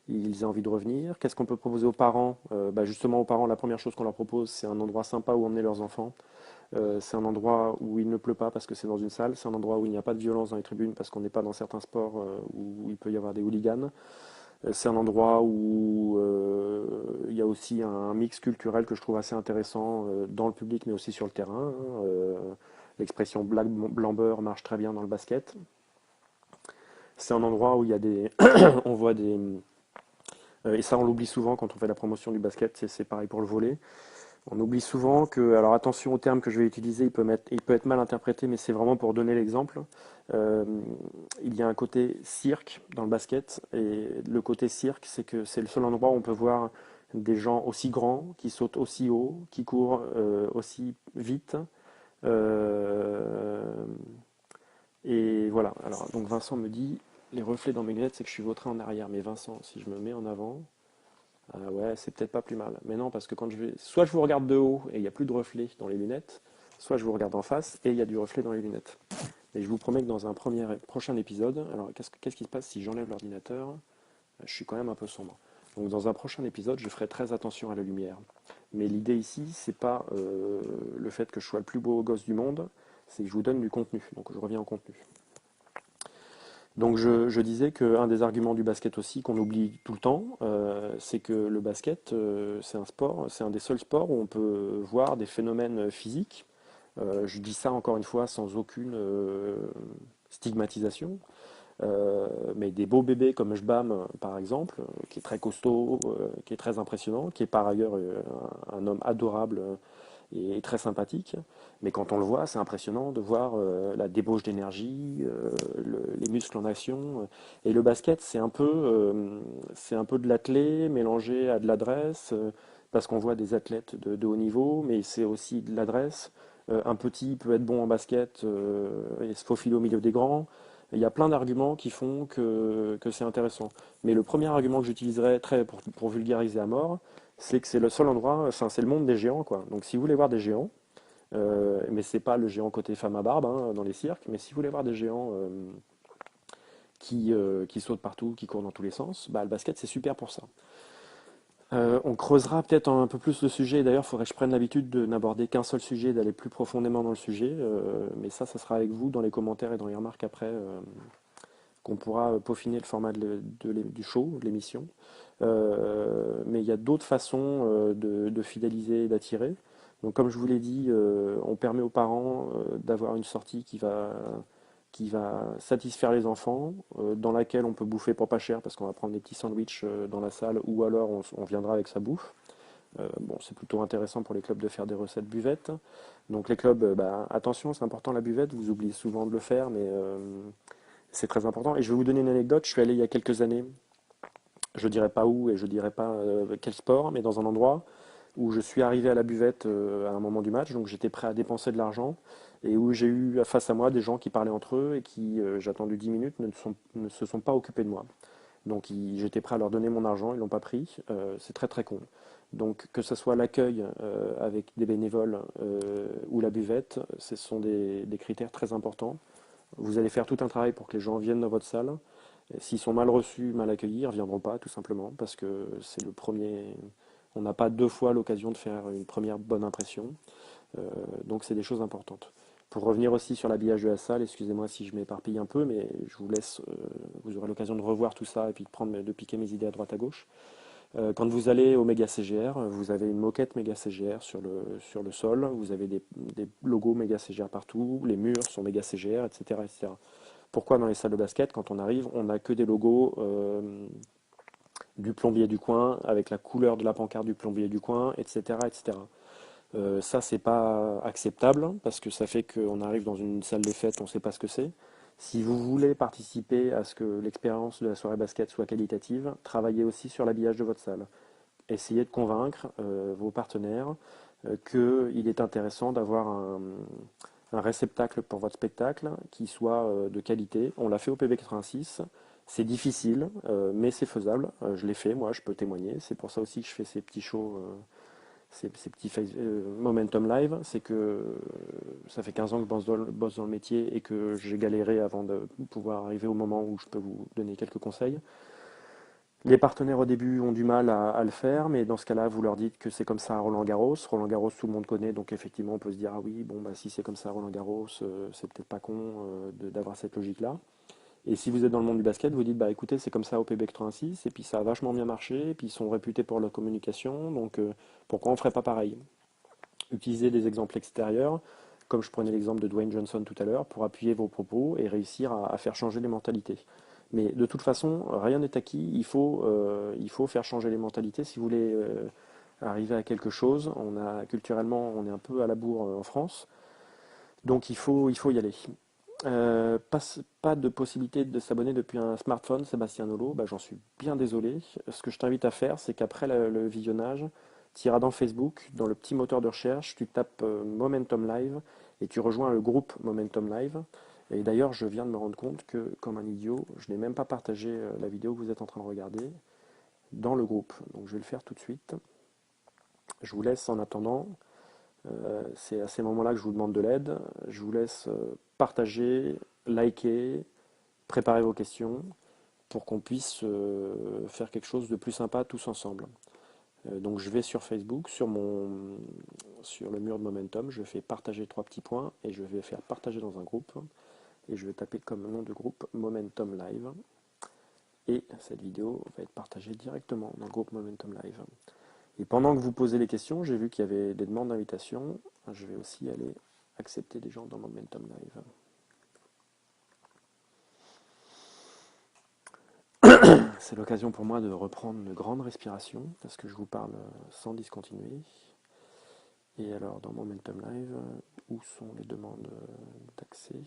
ils aient envie de revenir? Qu'est-ce qu'on peut proposer aux parents? Bah, justement, aux parents, la première chose qu'on leur propose, c'est un endroit sympa où emmener leurs enfants. C'est un endroit où il ne pleut pas parce que c'est dans une salle. C'est un endroit où il n'y a pas de violence dans les tribunes parce qu'on n'est pas dans certains sports où il peut y avoir des hooligans. C'est un endroit où il y a aussi un mix culturel que je trouve assez intéressant dans le public mais aussi sur le terrain. L'expression black blamber marche très bien dans le basket. C'est un endroit où il y a des, on voit des, et ça on l'oublie souvent quand on fait la promotion du basket, c'est pareil pour le volley. On oublie souvent que, alors attention au terme que je vais utiliser, il peut être mal interprété, mais c'est vraiment pour donner l'exemple. Euh, il y a un côté cirque dans le basket, et le côté cirque, c'est que c'est le seul endroit où on peut voir des gens aussi grands, qui sautent aussi haut, qui courent aussi vite. Euh, et voilà. Alors, donc Vincent me dit, les reflets dans mes lunettes, c'est que je suis vautré en arrière. Mais Vincent, si je me mets en avant, ah ouais, c'est peut-être pas plus mal. Mais non, parce que quand je vais. Soit je vous regarde de haut et il n'y a plus de reflet dans les lunettes, soit je vous regarde en face et il y a du reflet dans les lunettes. Et je vous promets que dans un prochain épisode, alors qu'est-ce qui se passe si j'enlève l'ordinateur? Je suis quand même un peu sombre. Donc dans un prochain épisode, je ferai très attention à la lumière. Mais l'idée ici, c'est pas le fait que je sois le plus beau gosse du monde, c'est que je vous donne du contenu. Donc je reviens au contenu. Donc je disais qu'un des arguments du basket aussi qu'on oublie tout le temps, c'est que le basket, c'est un sport, c'est un des seuls sports où on peut voir des phénomènes physiques. Je dis ça encore une fois sans aucune stigmatisation, mais des beaux bébés comme Jbam par exemple, qui est très costaud, qui est très impressionnant, qui est par ailleurs un homme adorable et très sympathique. Mais quand on le voit, c'est impressionnant de voir la débauche d'énergie, les muscles en action. Et le basket, c'est un peu de l'athlé mélangé à de l'adresse, parce qu'on voit des athlètes de haut niveau, mais c'est aussi de l'adresse. Un petit peut être bon en basket et se faufiler au milieu des grands. Il y a plein d'arguments qui font que c'est intéressant. Mais le premier argument que j'utiliserai pour vulgariser à mort, c'est que c'est le seul endroit, enfin, c'est le monde des géants, quoi. Donc si vous voulez voir des géants, mais c'est pas le géant côté femme à barbe hein, dans les cirques, mais si vous voulez voir des géants qui sautent partout, qui courent dans tous les sens, bah, le basket c'est super pour ça. On creusera peut-être un peu plus le sujet. D'ailleurs, il faudrait que je prenne l'habitude de n'aborder qu'un seul sujet, d'aller plus profondément dans le sujet. Mais ça sera avec vous dans les commentaires et dans les remarques après, qu'on pourra peaufiner le format du show, de l'émission. Mais il y a d'autres façons de fidéliser et d'attirer. Donc, comme je vous l'ai dit, on permet aux parents d'avoir une sortie qui va satisfaire les enfants, dans laquelle on peut bouffer pour pas cher parce qu'on va prendre des petits sandwichs dans la salle ou alors on viendra avec sa bouffe. Bon, c'est plutôt intéressant pour les clubs de faire des recettes buvettes. Donc les clubs, bah, attention, c'est important la buvette, vous oubliez souvent de le faire, mais c'est très important. Et je vais vous donner une anecdote, je suis allé il y a quelques années, je dirais pas où et je dirais pas quel sport, mais dans un endroit où je suis arrivé à la buvette à un moment du match, donc j'étais prêt à dépenser de l'argent, et où j'ai eu face à moi des gens qui parlaient entre eux et qui, j'ai attendu 10 minutes, ne se sont pas occupés de moi. Donc j'étais prêt à leur donner mon argent, ils l'ont pas pris. C'est très très con. Donc que ce soit l'accueil avec des bénévoles ou la buvette, ce sont des critères très importants. Vous allez faire tout un travail pour que les gens viennent dans votre salle. Et s'ils sont mal reçus, mal accueillis, ils ne reviendront pas tout simplement parce que c'est le premier. On n'a pas deux fois l'occasion de faire une première bonne impression. Euh, donc c'est des choses importantes. Pour revenir aussi sur l'habillage de la salle, excusez-moi si je m'éparpille un peu, mais je vous laisse, vous aurez l'occasion de revoir tout ça et puis de piquer mes idées à droite à gauche. Quand vous allez au Méga CGR, vous avez une moquette Méga CGR sur le sol, vous avez des logos Méga CGR partout, les murs sont Méga CGR, etc., etc. Pourquoi dans les salles de basket, quand on arrive, on n'a que des logos du plombier du coin, avec la couleur de la pancarte du plombier du coin, etc., etc. Ça, c'est pas acceptable parce que ça fait qu'on arrive dans une salle des fêtes, on ne sait pas ce que c'est. Si vous voulez participer à ce que l'expérience de la soirée basket soit qualitative, travaillez aussi sur l'habillage de votre salle. Essayez de convaincre vos partenaires qu'il est intéressant d'avoir un réceptacle pour votre spectacle qui soit de qualité. On l'a fait au PB86. C'est difficile, mais c'est faisable. Je l'ai fait, moi, je peux témoigner. C'est pour ça aussi que je fais ces petits shows ces petits momentum live, c'est que ça fait 15 ans que bosse dans le métier et que j'ai galéré avant de pouvoir arriver au moment où je peux vous donner quelques conseils. Les partenaires au début ont du mal à le faire, mais dans ce cas-là, vous leur dites que c'est comme ça à Roland Garros. Roland Garros, tout le monde connaît, donc effectivement, on peut se dire, ah oui, bon, bah, si c'est comme ça à Roland Garros, c'est peut-être pas con d'avoir cette logique-là. Et si vous êtes dans le monde du basket, vous dites, bah écoutez, c'est comme ça au PB86, et puis ça a vachement bien marché, et puis ils sont réputés pour leur communication, donc pourquoi on ne ferait pas pareil? Utiliser des exemples extérieurs, comme je prenais l'exemple de Dwayne Johnson tout à l'heure, pour appuyer vos propos et réussir à faire changer les mentalités. Mais de toute façon, rien n'est acquis, il faut faire changer les mentalités si vous voulez arriver à quelque chose. Culturellement, on est un peu à la bourre en France, donc il faut y aller. Pas de possibilité de s'abonner depuis un smartphone, Sébastien Nolo, bah, j'en suis bien désolé. Ce que je t'invite à faire, c'est qu'après le visionnage, tu iras dans Facebook, dans le petit moteur de recherche, tu tapes Momentum Live et tu rejoins le groupe Momentum Live. Et d'ailleurs, je viens de me rendre compte que, comme un idiot, je n'ai même pas partagé la vidéo que vous êtes en train de regarder dans le groupe. Donc je vais le faire tout de suite. Je vous laisse en attendant. C'est à ces moments-là que je vous demande de l'aide. Je vous laisse partager, liker, préparer vos questions pour qu'on puisse faire quelque chose de plus sympa tous ensemble. Donc je vais sur Facebook, sur le mur de Momentum, je fais partager trois petits points et je vais faire partager dans un groupe et je vais taper comme nom de groupe Momentum Live et cette vidéo va être partagée directement dans le groupe Momentum Live. Et pendant que vous posez les questions, j'ai vu qu'il y avait des demandes d'invitation. Je vais aussi aller accepter des gens dans Momentum Live. C'est l'occasion pour moi de reprendre une grande respiration parce que je vous parle sans discontinuer. Et alors dans Momentum Live, où sont les demandes d'accès?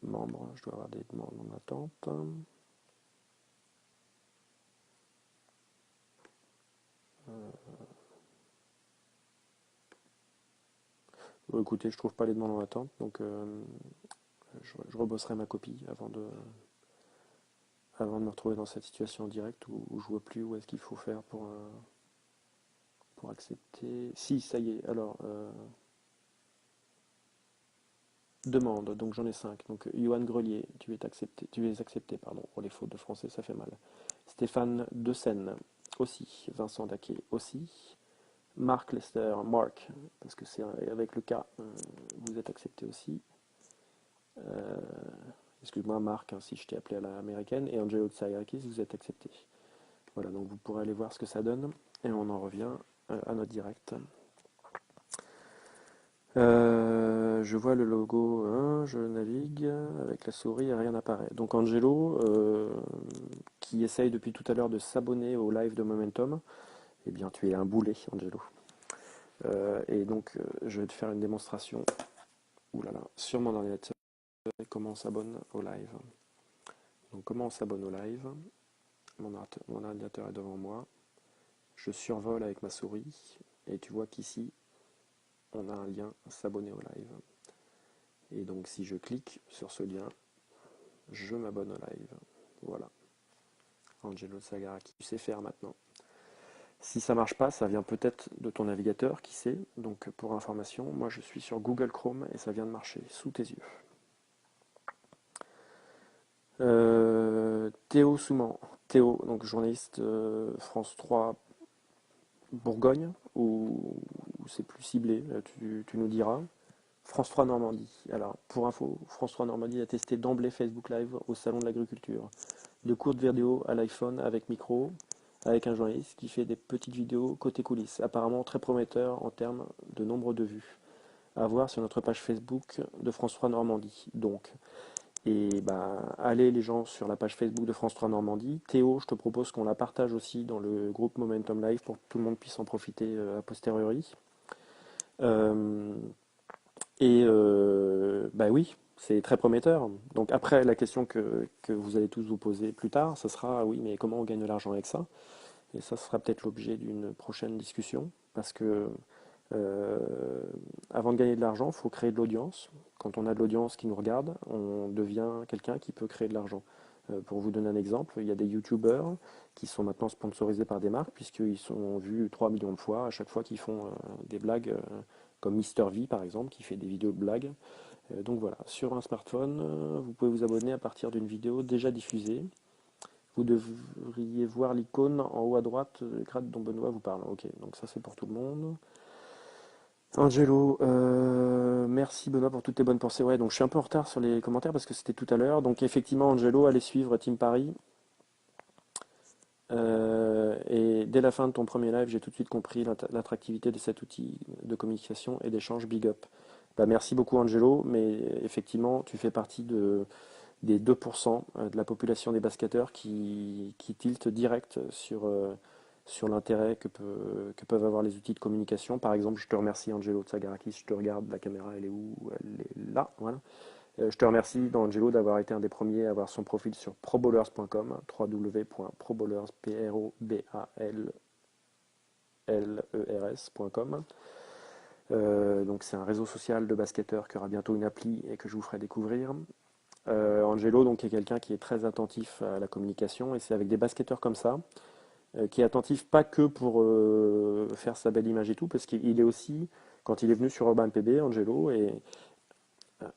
Membres, je dois avoir des demandes en attente. Écoutez, je trouve pas les demandes en attente, donc je rebosserai ma copie avant de me retrouver dans cette situation en direct où je vois plus où est-ce qu'il faut faire pour accepter. Si, ça y est. Alors, demande. Donc j'en ai 5. Donc Johan Grelier, tu es accepté, pardon. Pour les fautes de français, ça fait mal. Stéphane De Seine, aussi. Vincent Daquet, aussi. Marc Lester, Marc, parce que c'est avec le K, vous êtes accepté aussi. Euh, Excuse-moi Marc, hein, si je t'ai appelé à l'américaine. Et Angelo Tsayakis, vous êtes accepté. Voilà, donc vous pourrez aller voir ce que ça donne. Et on en revient à notre direct. Je vois le logo, hein, je navigue avec la souris et rien n'apparaît. Donc Angelo, qui essaye depuis tout à l'heure de s'abonner au live de Momentum, eh bien tu es un boulet, Angelo. Et donc je vais te faire une démonstration, oulala, sur mon ordinateur, comment on s'abonne au live. Donc comment on s'abonne au live? Mon ordinateur est devant moi. Je survole avec ma souris et tu vois qu'ici on a un lien s'abonner au live. Et donc si je clique sur ce lien, je m'abonne au live. Voilà, Angelo Sagaraki, tu sais faire maintenant. Si ça marche pas, ça vient peut-être de ton navigateur, qui sait. Donc pour information, moi je suis sur Google Chrome et ça vient de marcher sous tes yeux. Théo Souman, Théo, donc journaliste France 3 Bourgogne, ou c'est plus ciblé, tu nous diras. France 3 Normandie. Alors, pour info, France 3 Normandie a testé d'emblée Facebook Live au Salon de l'Agriculture. De courtes vidéos à l'iPhone avec micro, avec un journaliste qui fait des petites vidéos côté coulisses, apparemment très prometteur en termes de nombre de vues. À voir sur notre page Facebook de France 3 Normandie. Donc, et bah, allez les gens sur la page Facebook de France 3 Normandie. Théo, je te propose qu'on la partage aussi dans le groupe Momentum Live pour que tout le monde puisse en profiter a posteriori. Euh, bah oui, c'est très prometteur. Donc après, la question que vous allez tous vous poser plus tard, ce sera, oui, mais comment on gagne de l'argent avec ça? Et ça sera peut-être l'objet d'une prochaine discussion, parce que euh, avant de gagner de l'argent, il faut créer de l'audience. Quand on a de l'audience qui nous regarde, on devient quelqu'un qui peut créer de l'argent. Pour vous donner un exemple, il y a des youtubeurs qui sont maintenant sponsorisés par des marques, puisqu'ils sont vus 3 millions de fois à chaque fois qu'ils font des blagues, comme Mister V par exemple, qui fait des vidéos de blagues. Donc voilà, sur un smartphone, vous pouvez vous abonner à partir d'une vidéo déjà diffusée. Vous devriez voir l'icône en haut à droite, le crâne dont Benoît vous parle. Ok, donc ça c'est pour tout le monde. Angelo, merci Benoît pour toutes tes bonnes pensées. Ouais, donc je suis un peu en retard sur les commentaires parce que c'était tout à l'heure. Donc effectivement, Angelo, allez suivre Team Paris. Et dès la fin de ton premier live, j'ai tout de suite compris l'attractivité de cet outil de communication et d'échange Big Up. Bah, merci beaucoup Angelo, mais effectivement, tu fais partie des 2% de la population des basketteurs qui tiltent direct sur l'intérêt que peuvent avoir les outils de communication. Par exemple, je te remercie Angelo Tsagarakis, je te regarde, la caméra elle est où? Elle est là, voilà. Je te remercie Angelo d'avoir été un des premiers à avoir son profil sur probowlers.com, www.probowlers.com. Donc c'est un réseau social de basketteurs qui aura bientôt une appli et que je vous ferai découvrir. Angelo donc est quelqu'un qui est très attentif à la communication et c'est avec des basketteurs comme ça qui est attentif pas que pour faire sa belle image et tout, parce qu'il est aussi, quand il est venu sur Urban PB, Angelo, et euh,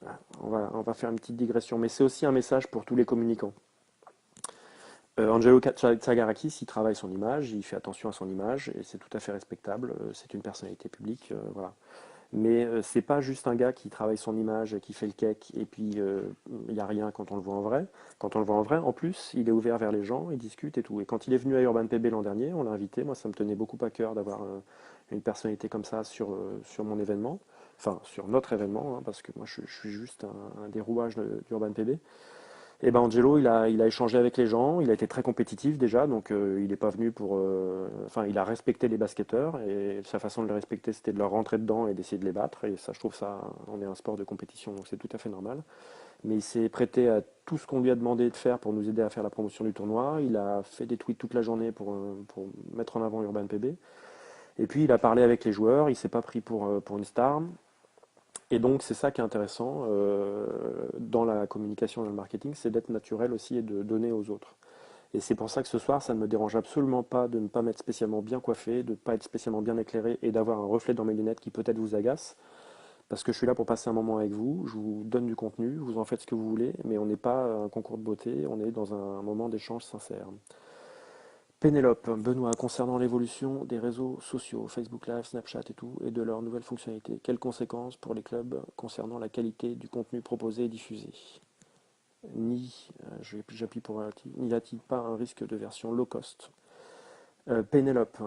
on va faire une petite digression, mais c'est aussi un message pour tous les communicants. Angelo Tsagarakis, il travaille son image, il fait attention à son image, et c'est tout à fait respectable, c'est une personnalité publique, voilà. Mais c'est pas juste un gars qui travaille son image, qui fait le cake, et puis il n'y a rien quand on le voit en vrai. Quand on le voit en vrai, en plus, il est ouvert vers les gens, il discute et tout. Et quand il est venu à Urban PB l'an dernier, on l'a invité. Moi, ça me tenait beaucoup à cœur d'avoir une personnalité comme ça sur mon événement, enfin sur notre événement, hein, parce que moi, je suis juste un des rouages d'Urban PB. Et ben Angelo, il a échangé avec les gens, il a été très compétitif déjà, donc il n'est pas venu pour... Enfin, il a respecté les basketteurs, et sa façon de les respecter, c'était de leur rentrer dedans et d'essayer de les battre, et ça, je trouve ça, on est un sport de compétition, donc c'est tout à fait normal. Mais il s'est prêté à tout ce qu'on lui a demandé de faire pour nous aider à faire la promotion du tournoi, il a fait des tweets toute la journée pour mettre en avant Urban PB, et puis il a parlé avec les joueurs, il s'est pas pris pour une star, et donc, c'est ça qui est intéressant dans la communication et dans le marketing, c'est d'être naturel aussi et de donner aux autres. Et c'est pour ça que ce soir, ça ne me dérange absolument pas de ne pas m'être spécialement bien coiffé, de ne pas être spécialement bien éclairé et d'avoir un reflet dans mes lunettes qui peut-être vous agace, parce que je suis là pour passer un moment avec vous, je vous donne du contenu, vous en faites ce que vous voulez, mais on n'est pas un concours de beauté, on est dans un moment d'échange sincère. Pénélope, Benoît, concernant l'évolution des réseaux sociaux, Facebook Live, Snapchat et tout, et de leurs nouvelles fonctionnalités, quelles conséquences pour les clubs concernant la qualité du contenu proposé et diffusé? J'appuie pour n'y a-t-il pas un risque de version low cost? Pénélope,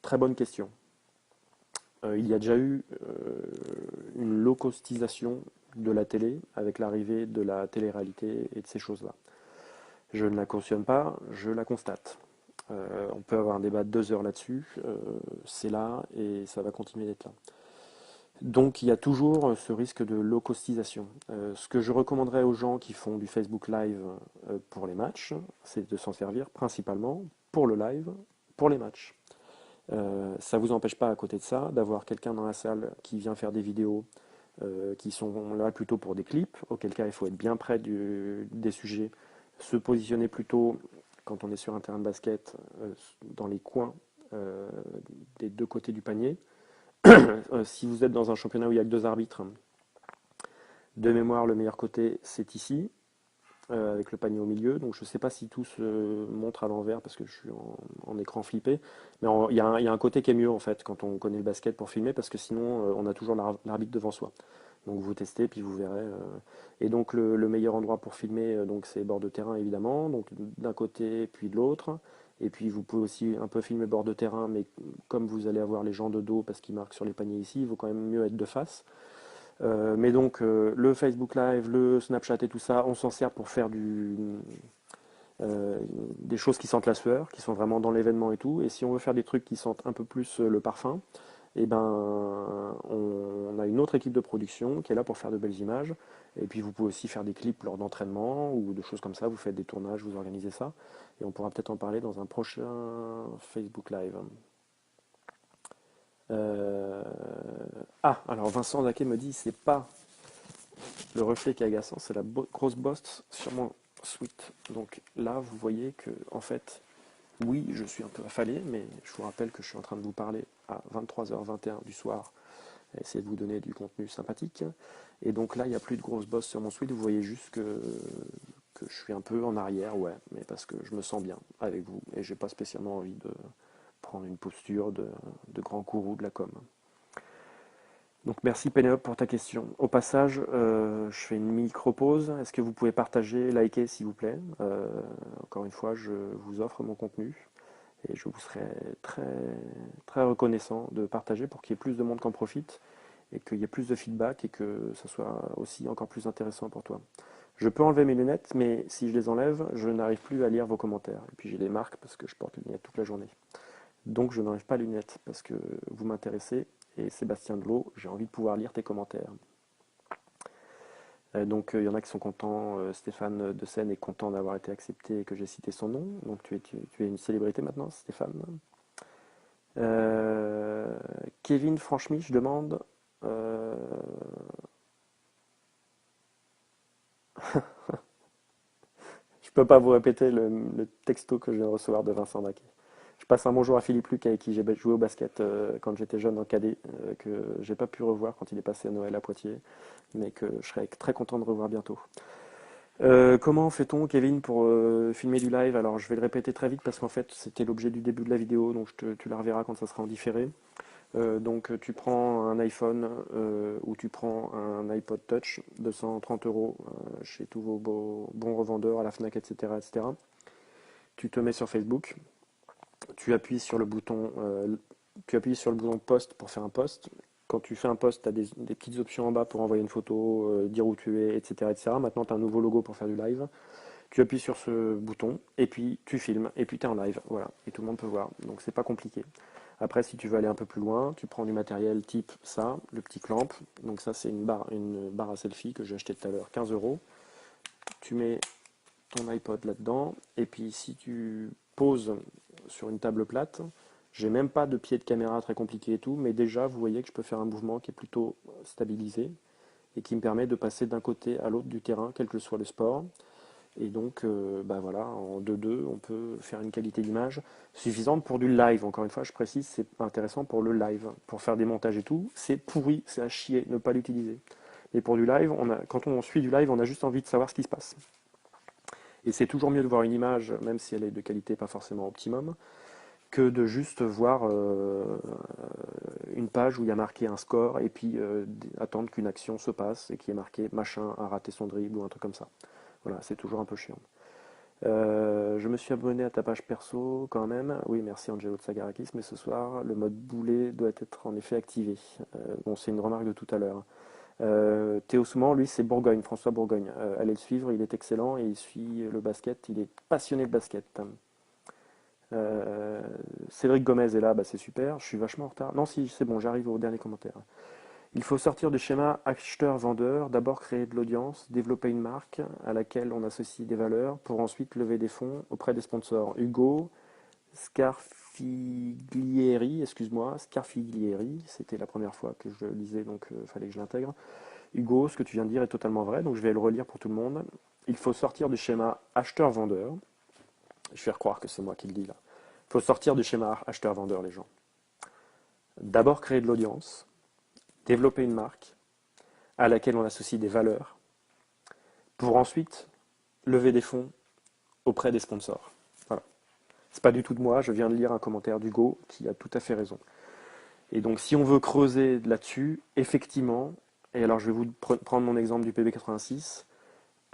très bonne question. Il y a déjà eu une low-costisation de la télé avec l'arrivée de la télé-réalité et de ces choses-là. Je ne la cautionne pas, je la constate. On peut avoir un débat de 2 heures là-dessus, c'est là et ça va continuer d'être là. Donc il y a toujours ce risque de low-costisation. Ce que je recommanderais aux gens qui font du Facebook Live pour les matchs, c'est de s'en servir principalement pour le live, pour les matchs. Ça ne vous empêche pas à côté de ça d'avoir quelqu'un dans la salle qui vient faire des vidéos qui sont là plutôt pour des clips, auquel cas il faut être bien près des sujets, se positionner plutôt quand on est sur un terrain de basket dans les coins des deux côtés du panier. Si vous êtes dans un championnat où il y a que 2 arbitres, de mémoire le meilleur côté c'est ici, avec le panier au milieu. Donc je ne sais pas si tout se montre à l'envers parce que je suis en écran flippé. Mais il y a un côté qui est mieux en fait quand on connaît le basket pour filmer parce que sinon on a toujours l'arbitre devant soi. Donc vous testez puis vous verrez. Et donc le meilleur endroit pour filmer donc c'est bord de terrain évidemment. Donc d'un côté puis de l'autre. Et puis vous pouvez aussi un peu filmer bord de terrain, mais comme vous allez avoir les gens de dos parce qu'ils marquent sur les paniers ici, il vaut quand même mieux être de face. Mais donc le Facebook Live, le Snapchat et tout ça, on s'en sert pour faire des choses qui sentent la sueur, qui sont vraiment dans l'événement et tout. Et si on veut faire des trucs qui sentent un peu plus le parfum, eh ben, on a une autre équipe de production qui est là pour faire de belles images. Et puis vous pouvez aussi faire des clips lors d'entraînement ou de choses comme ça. Vous faites des tournages, vous organisez ça. Et on pourra peut-être en parler dans un prochain Facebook Live. Euh, Ah, alors Vincent Daquet me dit c'est pas le reflet qui est agaçant, c'est la grosse bosse sur mon sweat. Donc là, vous voyez que, en fait, oui, je suis un peu affalé, mais je vous rappelle que je suis en train de vous parler à 23h21 du soir, et essayer de vous donner du contenu sympathique. Et donc là, il n'y a plus de grosse bosse sur mon sweat, vous voyez juste que je suis un peu en arrière, ouais, mais parce que je me sens bien avec vous, et j'ai pas spécialement envie de prendre une posture de grand gourou de la com. Donc merci Pénélope pour ta question. Au passage, je fais une micro-pause. Est-ce que vous pouvez partager, liker s'il vous plaît? Encore une fois, je vous offre mon contenu et je vous serai très, très reconnaissant de partager pour qu'il y ait plus de monde qui en profite et qu'il y ait plus de feedback et que ça soit aussi encore plus intéressant pour toi. Je peux enlever mes lunettes, mais si je les enlève, je n'arrive plus à lire vos commentaires. Et puis j'ai des marques parce que je porte les lunettes toute la journée. Donc je n'enlève pas les lunettes parce que vous m'intéressez. Et Sébastien Delot, j'ai envie de pouvoir lire tes commentaires. Donc il y en a qui sont contents. Stéphane de Seine est content d'avoir été accepté et que j'ai cité son nom. Donc tu es une célébrité maintenant, Stéphane. Kevin Franchemy, je demande. euh, Je peux pas vous répéter le texto que je viens de recevoir de Vincent Daquet. Je passe un bonjour à Philippe Luc avec qui j'ai joué au basket quand j'étais jeune en cadet, que j'ai pas pu revoir quand il est passé à Noël à Poitiers, mais que je serais très content de revoir bientôt. Comment fait-on, Kevin, pour filmer du live? Alors, je vais le répéter très vite parce qu'en fait, c'était l'objet du début de la vidéo, donc tu la reverras quand ça sera en différé. Donc, tu prends un iPhone ou tu prends un iPod Touch, 230 euros chez tous vos bons revendeurs à la Fnac, etc., etc. Tu te mets sur Facebook, tu appuies sur le bouton, post pour faire un post. Quand tu fais un post, tu as des petites options en bas pour envoyer une photo, dire où tu es, etc., etc. Maintenant, tu as un nouveau logo pour faire du live. Tu appuies sur ce bouton et puis tu filmes et puis tu es en live. Voilà. Et tout le monde peut voir. Donc c'est pas compliqué. Après, si tu veux aller un peu plus loin, tu prends du matériel type ça, le petit clamp. Donc ça, c'est une barre à selfie que j'ai acheté tout à l'heure, 15 euros. Tu mets ton iPod là-dedans. Et puis si tu poses sur une table plate, j'ai même pas de pied de caméra très compliqué et tout, mais déjà vous voyez que je peux faire un mouvement qui est plutôt stabilisé et qui me permet de passer d'un côté à l'autre du terrain, quel que soit le sport. Et donc, bah voilà, en 2-2, on peut faire une qualité d'image suffisante pour du live. Encore une fois, je précise, c'est intéressant pour le live. Pour faire des montages et tout, c'est pourri, c'est à chier, ne pas l'utiliser. Mais pour du live, quand on suit du live, on a juste envie de savoir ce qui se passe. Et c'est toujours mieux de voir une image, même si elle est de qualité pas forcément optimum, que de juste voir une page où il y a marqué un score et puis attendre qu'une action se passe et qui est marqué machin a raté son dribble ou un truc comme ça. Voilà, c'est toujours un peu chiant. Je me suis abonné à ta page perso quand même. Oui, merci Angelo de Sagarakis, mais ce soir, le mode boulet doit être en effet activé. Bon, c'est une remarque de tout à l'heure. Théo Souman, lui, c'est Bourgogne, François Bourgogne. Allez le suivre, il est excellent et il suit le basket. Il est passionné de basket. Euh, Cédric Gomez est là, bah, c'est super. Je suis vachement en retard. Non, si, c'est bon, j'arrive au dernier commentaire. Il faut sortir du schéma acheteur-vendeur, d'abord créer de l'audience, développer une marque à laquelle on associe des valeurs pour ensuite lever des fonds auprès des sponsors. Hugo Scarfiglieri, excuse-moi, Scarfiglieri, c'était la première fois que je le lisais, donc il fallait que je l'intègre. Hugo, ce que tu viens de dire est totalement vrai, donc je vais le relire pour tout le monde. Il faut sortir du schéma acheteur-vendeur. Je vais croire que c'est moi qui le dis là. Il faut sortir du schéma acheteur-vendeur, les gens. D'abord créer de l'audience, développer une marque à laquelle on associe des valeurs, pour ensuite lever des fonds auprès des sponsors. Voilà. C'est pas du tout de moi, je viens de lire un commentaire d'Hugo qui a tout à fait raison. Et donc si on veut creuser là-dessus, effectivement, et alors je vais vous prendre mon exemple du PB86,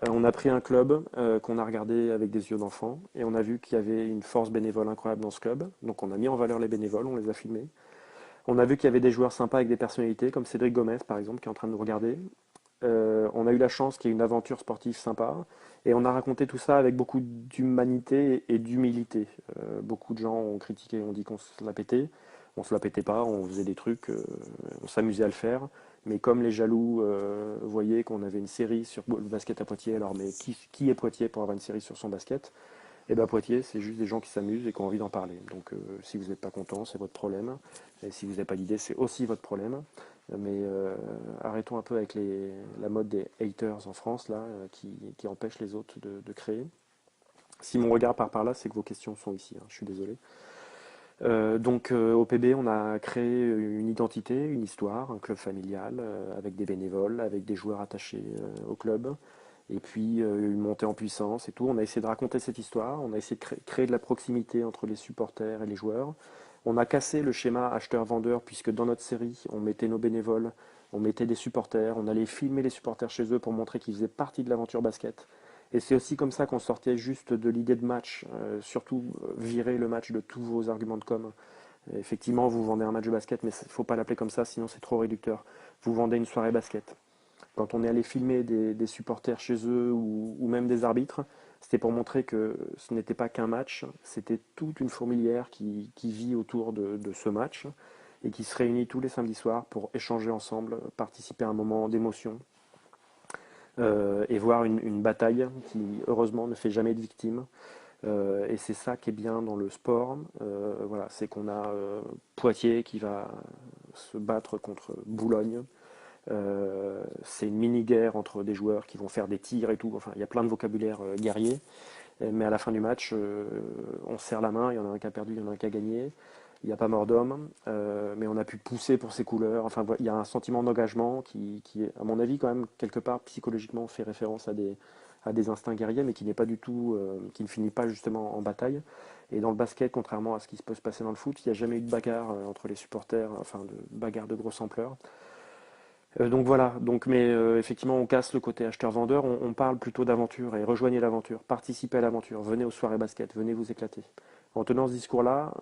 on a pris un club qu'on a regardé avec des yeux d'enfant et on a vu qu'il y avait une force bénévole incroyable dans ce club. Donc on a mis en valeur les bénévoles, on les a filmés. On a vu qu'il y avait des joueurs sympas avec des personnalités, comme Cédric Gomez par exemple, qui est en train de nous regarder. On a eu la chance qu'il y ait une aventure sportive sympa et on a raconté tout ça avec beaucoup d'humanité et d'humilité. Beaucoup de gens ont critiqué, ont dit qu'on se la pétait. On se la pétait pas, on faisait des trucs, on s'amusait à le faire. Mais comme les jaloux voyaient qu'on avait une série sur le basket à Poitiers, alors mais qui est Poitiers pour avoir une série sur son basket? Eh bien Poitiers, c'est juste des gens qui s'amusent et qui ont envie d'en parler. Donc si vous n'êtes pas content, c'est votre problème. Et si vous n'avez pas d'idée, c'est aussi votre problème. Mais arrêtons un peu avec la mode des haters en France, là, qui empêche les autres de créer. Si mon regard part par là, c'est que vos questions sont ici, hein, je suis désolé. Donc au PB, on a créé une identité, une histoire, un club familial, avec des bénévoles, avec des joueurs attachés au club, et puis une montée en puissance et tout. On a essayé de raconter cette histoire, on a essayé de créer de la proximité entre les supporters et les joueurs. On a cassé le schéma acheteur-vendeur, puisque dans notre série, on mettait nos bénévoles, on mettait des supporters, on allait filmer les supporters chez eux pour montrer qu'ils faisaient partie de l'aventure basket. Et c'est aussi comme ça qu'on sortait juste de l'idée de match, surtout virer le match de tous vos arguments de com. Effectivement, vous vendez un match de basket, mais il ne faut pas l'appeler comme ça, sinon c'est trop réducteur. Vous vendez une soirée basket. Quand on est allé filmer des supporters chez eux ou même des arbitres, c'était pour montrer que ce n'était pas qu'un match, c'était toute une fourmilière qui vit autour de ce match et qui se réunit tous les samedis soirs pour échanger ensemble, participer à un moment d'émotion et voir une bataille qui, heureusement, ne fait jamais de victimes. Et c'est ça qui est bien dans le sport. Voilà, c'est qu'on a Poitiers qui va se battre contre Boulogne. C'est une mini-guerre entre des joueurs qui vont faire des tirs et tout. Enfin, il y a plein de vocabulaire guerrier. Mais à la fin du match, on serre la main. Il y en a un qui a perdu, il y en a un qui a gagné. Il n'y a pas mort d'homme, mais on a pu pousser pour ses couleurs. Enfin, il y a un sentiment d'engagement qui est, à mon avis, quand même, quelque part, psychologiquement, fait référence à des instincts guerriers, mais qui n'est pas du tout, qui ne finit pas justement en bataille. Et dans le basket, contrairement à ce qui peut se passer dans le foot, il n'y a jamais eu de bagarre entre les supporters, enfin, de bagarre de grosse ampleur. Donc voilà, mais effectivement on casse le côté acheteur-vendeur, on parle plutôt d'aventure et rejoignez l'aventure, participez à l'aventure, venez aux soirées basket, venez vous éclater. En tenant ce discours-là,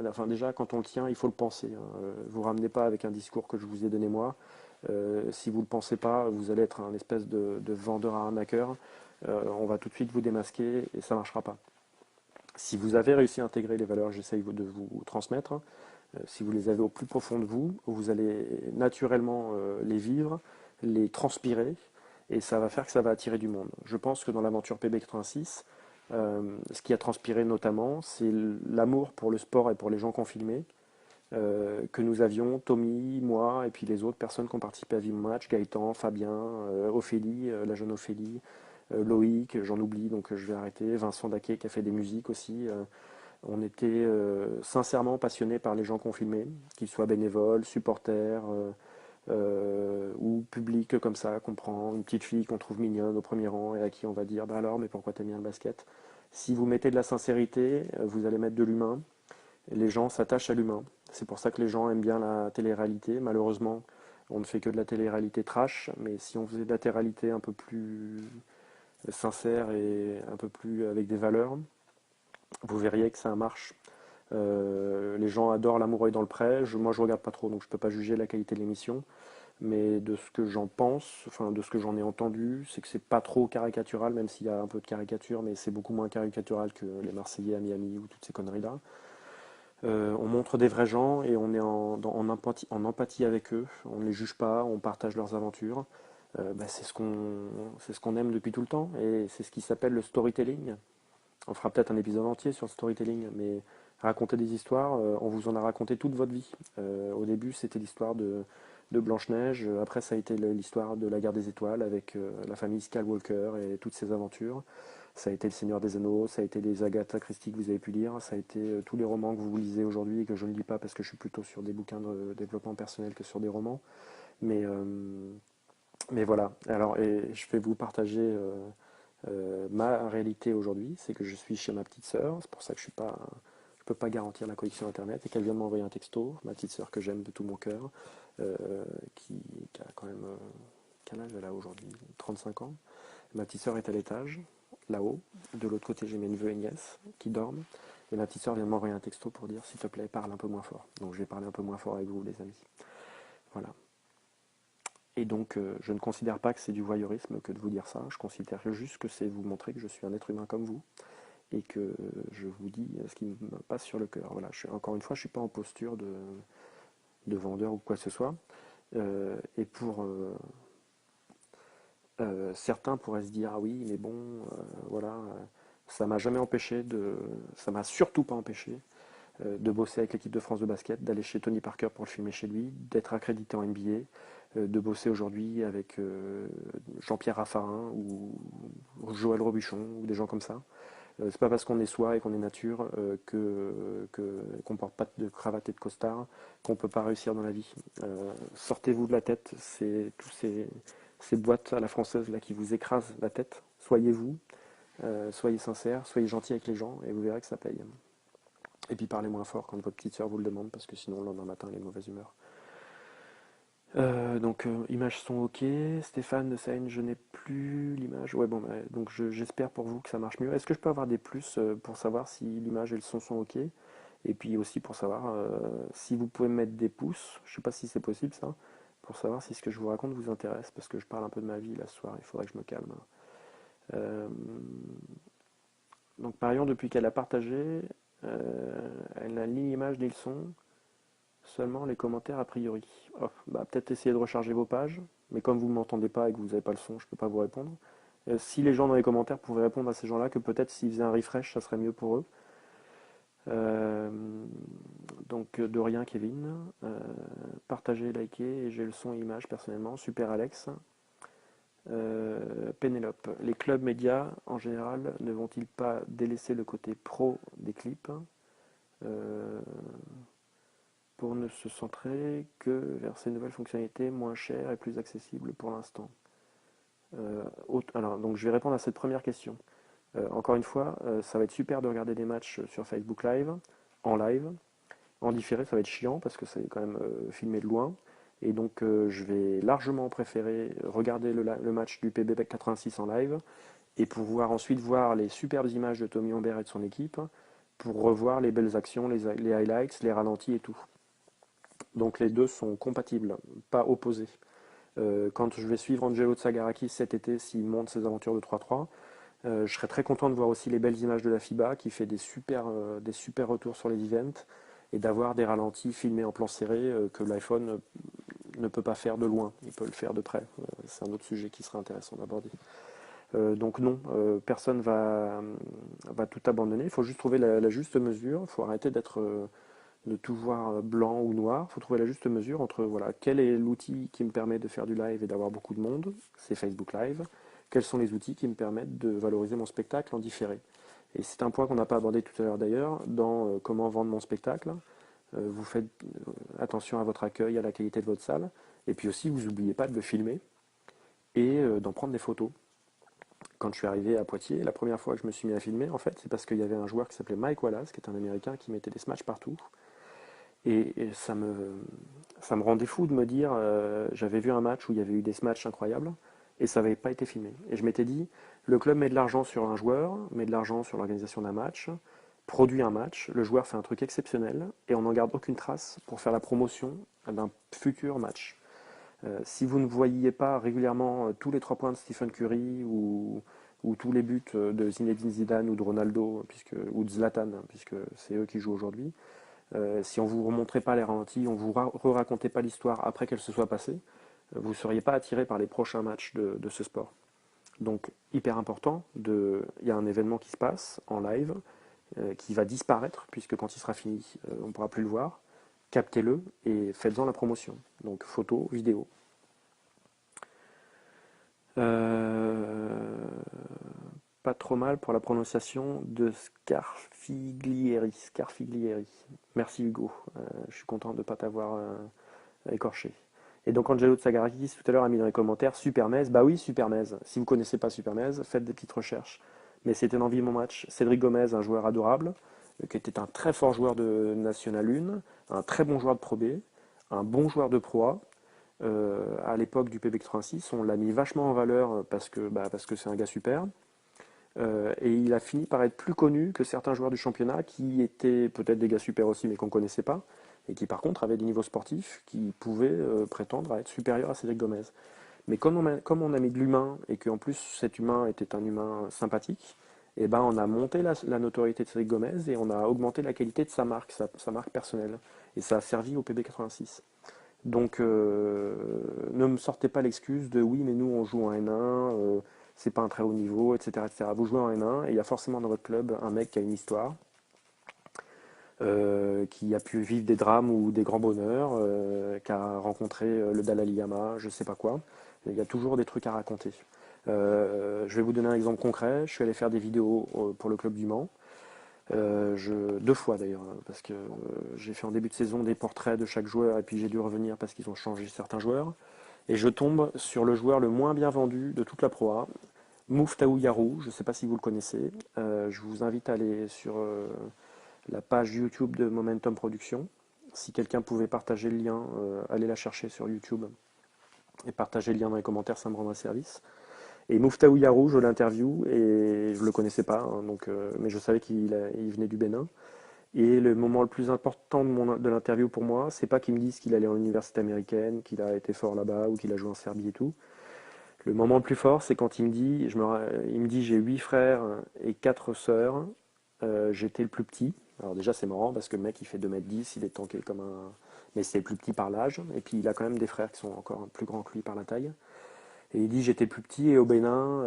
enfin déjà quand on le tient, il faut le penser, hein. Vous ramenez pas avec un discours que je vous ai donné moi. Si vous ne le pensez pas, vous allez être un espèce de vendeur à arnaqueur. On va tout de suite vous démasquer et ça ne marchera pas. Si vous avez réussi à intégrer les valeurs que j'essaye de vous transmettre, si vous les avez au plus profond de vous, vous allez naturellement les vivre, les transpirer, et ça va faire que ça va attirer du monde. Je pense que dans l'aventure PB86, ce qui a transpiré notamment, c'est l'amour pour le sport et pour les gens qu'on filmait, que nous avions, Tommy, moi, et puis les autres personnes qui ont participé à Vive Match, Gaëtan, Fabien, Ophélie, la jeune Ophélie, Loïc, j'en oublie, donc je vais arrêter, Vincent Daquet qui a fait des musiques aussi. On était sincèrement passionnés par les gens qu'on filmait, qu'ils soient bénévoles, supporters ou publics comme ça, qu'on prend une petite fille qu'on trouve mignonne au premier rang et à qui on va dire bah alors, mais pourquoi t'aimes bien le basket? Si vous mettez de la sincérité, vous allez mettre de l'humain. Les gens s'attachent à l'humain. C'est pour ça que les gens aiment bien la télé-réalité. Malheureusement, on ne fait que de la télé-réalité trash, mais si on faisait de la télé-réalité un peu plus sincère et un peu plus avec des valeurs, vous verriez que ça marche. Les gens adorent L'amour est dans le pré. Moi, je regarde pas trop, donc je peux pas juger la qualité de l'émission. Mais de ce que j'en pense, enfin de ce que j'en ai entendu, c'est que c'est pas trop caricatural, même s'il y a un peu de caricature, mais c'est beaucoup moins caricatural que les Marseillais à Miami ou toutes ces conneries-là. On montre des vrais gens et on est en empathie avec eux. On ne les juge pas, on partage leurs aventures. Bah, c'est ce qu'on aime depuis tout le temps et c'est ce qui s'appelle le storytelling. On fera peut-être un épisode entier sur le storytelling, mais raconter des histoires, on vous en a raconté toute votre vie. Au début, c'était l'histoire de Blanche-Neige, après ça a été l'histoire de la guerre des étoiles avec la famille Skywalker et toutes ses aventures. Ça a été le Seigneur des Anneaux, ça a été les Agatha Christie que vous avez pu lire, ça a été tous les romans que vous lisez aujourd'hui et que je ne lis pas parce que je suis plutôt sur des bouquins de développement personnel que sur des romans. Mais, euh, mais voilà, alors et je vais vous partager ma réalité aujourd'hui, c'est que je suis chez ma petite sœur, c'est pour ça que je peux pas garantir la connexion internet et qu'elle vient de m'envoyer un texto, ma petite sœur que j'aime de tout mon cœur, euh, qui, qui a quand même, quel âge elle a aujourd'hui? 35 ans. Ma petite sœur est à l'étage, là-haut. De l'autre côté, j'ai mes neveux et nièces qui dorment. Et ma petite sœur vient de m'envoyer un texto pour dire s'il te plaît, parle un peu moins fort. Donc je vais parler un peu moins fort avec vous, les amis. Voilà. Et donc, je ne considère pas que c'est du voyeurisme que de vous dire ça. Je considère juste que c'est vous montrer que je suis un être humain comme vous et que je vous dis ce qui me passe sur le cœur. Voilà. Encore une fois, je ne suis pas en posture de vendeur ou quoi que ce soit. Et pour certains pourraient se dire ah oui, mais bon, voilà, ça m'a jamais empêché ça m'a surtout pas empêché de bosser avec l'équipe de France de basket, d'aller chez Tony Parker pour le filmer chez lui, d'être accrédité en NBA, de bosser aujourd'hui avec Jean-Pierre Raffarin ou Joël Robuchon ou des gens comme ça. C'est pas parce qu'on est soi et qu'on est nature qu'on porte pas de cravate et de costard qu'on peut pas réussir dans la vie. Sortez-vous de la tête, c'est tous ces boîtes à la française là qui vous écrasent la tête. Soyez vous, soyez sincère, soyez gentil avec les gens et vous verrez que ça paye. Et puis parlez moins fort quand votre petite soeur vous le demande parce que sinon le lendemain matin elle est de mauvaise humeur. Images sont ok. Stéphane de Seine, je n'ai plus l'image. Ouais, bon, bah, donc j'espère pour vous que ça marche mieux. Est-ce que je peux avoir des plus pour savoir si l'image et le son sont ok? Et puis aussi pour savoir si vous pouvez me mettre des pouces. Je sais pas si c'est possible ça. Pour savoir si ce que je vous raconte vous intéresse. Parce que je parle un peu de ma vie là ce soir. Il faudrait que je me calme. Euh, donc, par exemple, depuis qu'elle a partagé, elle n'a ni l'image ni le son. Seulement les commentaires a priori. Oh, bah, peut-être essayer de recharger vos pages, mais comme vous ne m'entendez pas et que vous n'avez pas le son, je ne peux pas vous répondre. Si les gens dans les commentaires pouvaient répondre à ces gens-là, que peut-être s'ils faisaient un refresh, ça serait mieux pour eux. Euh, donc de rien Kevin. Partagez, likez, et j'ai le son et image personnellement. Super Alex. Pénélope. Les clubs médias en général ne vont-ils pas délaisser le côté pro des clips euh, pour ne se centrer que vers ces nouvelles fonctionnalités moins chères et plus accessibles pour l'instant. Alors, donc je vais répondre à cette première question. Encore une fois, ça va être super de regarder des matchs sur Facebook Live, en live. En différé, ça va être chiant parce que c'est quand même filmé de loin. Et donc, je vais largement préférer regarder le match du PB 86 en live et pouvoir ensuite voir les superbes images de Tommy Humbert et de son équipe pour revoir les belles actions, les highlights, les ralentis et tout. Donc les deux sont compatibles, pas opposés. Quand je vais suivre Angelo Tsagarakis cet été, s'il monte ses aventures de 3-3, je serais très content de voir aussi les belles images de la FIBA qui fait des super retours sur les events et d'avoir des ralentis filmés en plan serré que l'iPhone ne peut pas faire de loin, il peut le faire de près. C'est un autre sujet qui serait intéressant d'aborder. Donc non, personne va tout abandonner, il faut juste trouver la juste mesure, il faut arrêter de tout voir blanc ou noir. Il faut trouver la juste mesure entre voilà, quel est l'outil qui me permet de faire du live et d'avoir beaucoup de monde, c'est Facebook Live. Quels sont les outils qui me permettent de valoriser mon spectacle en différé. Et c'est un point qu'on n'a pas abordé tout à l'heure d'ailleurs, dans comment vendre mon spectacle. Vous faites attention à votre accueil, à la qualité de votre salle. Et puis aussi, vous n'oubliez pas de le filmer et d'en prendre des photos. Quand je suis arrivé à Poitiers, la première fois que je me suis mis à filmer, en fait, c'est parce qu'il y avait un joueur qui s'appelait Mike Wallace, qui est un Américain, qui mettait des smatchs partout. Et ça me rendait fou de me dire, j'avais vu un match où il y avait eu des smatchs incroyables, et ça n'avait pas été filmé. Et je m'étais dit, le club met de l'argent sur un joueur, met de l'argent sur l'organisation d'un match, produit un match, le joueur fait un truc exceptionnel, et on n'en garde aucune trace pour faire la promotion d'un futur match. Si vous ne voyiez pas régulièrement tous les 3 points de Stephen Curry ou tous les buts de Zinedine Zidane ou de Ronaldo ou de Zlatan, puisque c'est eux qui jouent aujourd'hui, si on ne vous remontrait pas les ralentis, on ne vous racontait pas l'histoire après qu'elle se soit passée, vous ne seriez pas attiré par les prochains matchs de ce sport. Donc, hyper important, il y a un événement qui se passe en live, qui va disparaître, puisque quand il sera fini, on ne pourra plus le voir. Captez-le et faites-en la promotion. Donc, photo, vidéo. Euh, Pas trop mal pour la prononciation de Scarfiglieri. Scarfiglieri. Merci Hugo. Je suis content de ne pas t'avoir écorché. Et donc Angelo Tsagarakis tout à l'heure a mis dans les commentaires Super Metz. Bah oui, Super Metz. Si vous ne connaissez pas Super Metz, faites des petites recherches. Mais c'était une envie de mon match. Cédric Gomez, un joueur adorable, qui était un très fort joueur de National 1, un très bon joueur de Pro B, un bon joueur de Pro A. À l'époque du PB 86, on l'a mis vachement en valeur parce que c'est un gars super. Et il a fini par être plus connu que certains joueurs du championnat qui étaient peut-être des gars super aussi mais qu'on ne connaissait pas et qui par contre avaient des niveaux sportifs qui pouvaient prétendre à être supérieurs à Cédric Gomez. Mais comme on a mis de l'humain et qu'en plus cet humain était un humain sympathique, et ben on a monté la notoriété de Cédric Gomez et on a augmenté la qualité de sa marque, sa marque personnelle. Et ça a servi au PB86. Donc ne me sortez pas l'excuse de oui mais nous on joue en N1, c'est pas un très haut niveau, etc., etc. Vous jouez en N1 et il y a forcément dans votre club un mec qui a une histoire, qui a pu vivre des drames ou des grands bonheurs, qui a rencontré le Dalai Lama, je sais pas quoi. Il y a toujours des trucs à raconter. Je vais vous donner un exemple concret. Je suis allé faire des vidéos pour le club du Mans. 2 fois d'ailleurs, parce que j'ai fait en début de saison des portraits de chaque joueur et puis j'ai dû revenir parce qu'ils ont changé certains joueurs. Et je tombe sur le joueur le moins bien vendu de toute la Pro A, Mouftahou Yarou, je ne sais pas si vous le connaissez. Je vous invite à aller sur la page YouTube de Momentum Production. Si quelqu'un pouvait partager le lien, allez la chercher sur YouTube et partager le lien dans les commentaires, ça me rendrait service. Et Mouftahou Yarou, je l'interview et je ne le connaissais pas, hein, mais je savais il venait du Bénin. Et le moment le plus important de l'interview pour moi, c'est pas qu'il me dise qu'il allait en université américaine, qu'il a été fort là-bas ou qu'il a joué en Serbie et tout. Le moment le plus fort, c'est quand il me dit, il me dit j'ai 8 frères et 4 sœurs, j'étais le plus petit. Alors déjà c'est marrant parce que le mec il fait 2,10 m, il est tanké comme un... Mais c'est le plus petit par l'âge, et puis il a quand même des frères qui sont encore plus grands que lui par la taille. Et il dit j'étais plus petit et au Bénin,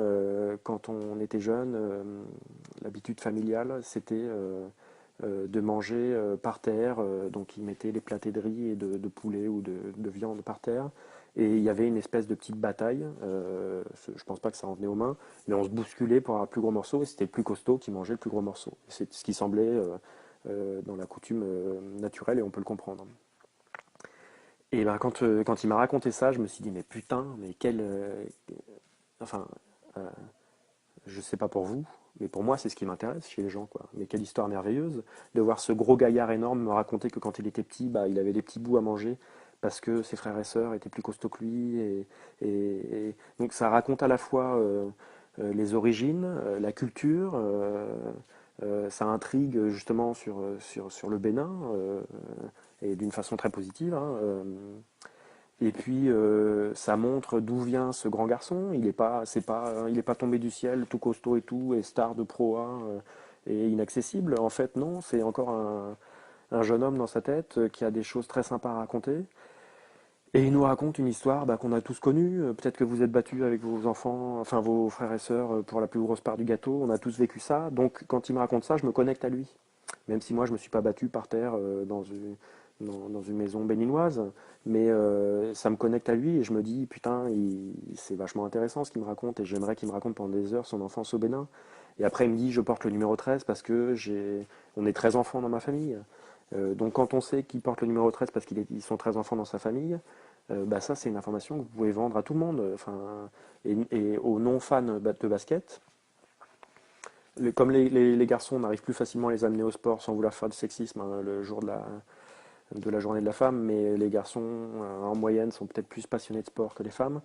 quand on était jeune, l'habitude familiale c'était de manger par terre. Donc il mettait les plâtés de riz et de poulet ou de viande par terre. Et il y avait une espèce de petite bataille. Je pense pas que ça en venait aux mains, mais on se bousculait pour avoir le plus gros morceau et c'était le plus costaud qui mangeait le plus gros morceau. C'est ce qui semblait dans la coutume naturelle et on peut le comprendre. Et ben quand il m'a raconté ça, je me suis dit mais putain, mais quel, enfin, euh, je sais pas pour vous, mais pour moi c'est ce qui m'intéresse chez les gens quoi. Mais quelle histoire merveilleuse de voir ce gros gaillard énorme me raconter que quand il était petit, bah il avait des petits bouts à manger parce que ses frères et sœurs étaient plus costauds que lui donc ça raconte à la fois les origines, la culture. Ça intrigue justement sur le Bénin et d'une façon très positive, hein. Et puis ça montre d'où vient ce grand garçon. Il est pas tombé du ciel tout costaud et tout et star de Pro A et inaccessible. En fait, non, c'est encore un jeune homme dans sa tête qui a des choses très sympas à raconter. Et il nous raconte une histoire qu'on a tous connue. Peut-être que vous êtes battus avec vos enfants, enfin vos frères et sœurs pour la plus grosse part du gâteau. On a tous vécu ça. Donc quand il me raconte ça, je me connecte à lui. Même si moi je me suis pas battu par terre dans une maison béninoise, mais ça me connecte à lui et je me dis putain, c'est vachement intéressant ce qu'il me raconte et j'aimerais qu'il me raconte pendant des heures son enfance au Bénin. Et après il me dit je porte le numéro 13 parce que on est 13 enfants dans ma famille. Donc quand on sait qu'il porte le numéro 13 parce qu'ils sont 13 enfants dans sa famille, ça c'est une information que vous pouvez vendre à tout le monde. Enfin, et aux non-fans de basket, comme les garçons, on arrive plus facilement à les amener au sport sans vouloir faire du sexisme, hein, le jour de la journée de la femme, mais les garçons, en moyenne, sont peut-être plus passionnés de sport que les femmes.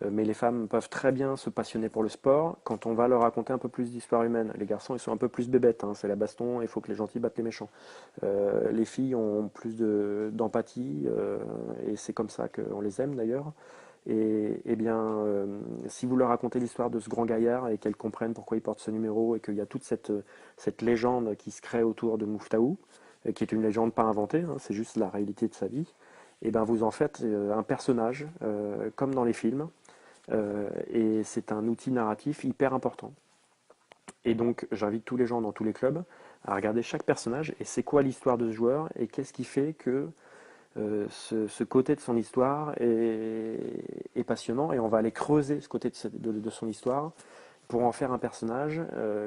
Mais les femmes peuvent très bien se passionner pour le sport quand on va leur raconter un peu plus d'histoire humaine. Les garçons, ils sont un peu plus bébêtes, hein, c'est la baston, il faut que les gentils battent les méchants. Les filles ont plus d'empathie, et c'est comme ça qu'on les aime d'ailleurs. Et bien, si vous leur racontez l'histoire de ce grand gaillard et qu'elles comprennent pourquoi il porte ce numéro et qu'il y a toute cette légende qui se crée autour de Muftaou, qui est une légende pas inventée, hein, c'est juste la réalité de sa vie, et ben vous en faites un personnage, comme dans les films, et c'est un outil narratif hyper important. Et donc, j'invite tous les gens dans tous les clubs à regarder chaque personnage et c'est quoi l'histoire de ce joueur et qu'est-ce qui fait que ce côté de son histoire est passionnant et on va aller creuser ce côté de son histoire pour en faire un personnage,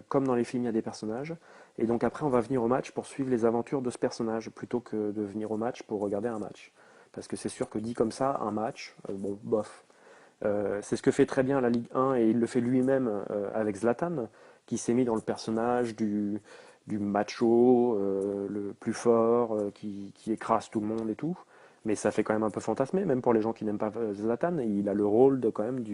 comme dans les films il y a des personnages. Et donc après on va venir au match pour suivre les aventures de ce personnage plutôt que de venir au match pour regarder un match. Parce que c'est sûr que dit comme ça, un match, bon, bof. C'est ce que fait très bien la Ligue 1 et il le fait lui-même avec Zlatan, qui s'est mis dans le personnage du macho, le plus fort, qui écrase tout le monde et tout. Mais ça fait quand même un peu fantasmer, même pour les gens qui n'aiment pas Zlatan. Il a le rôle de quand même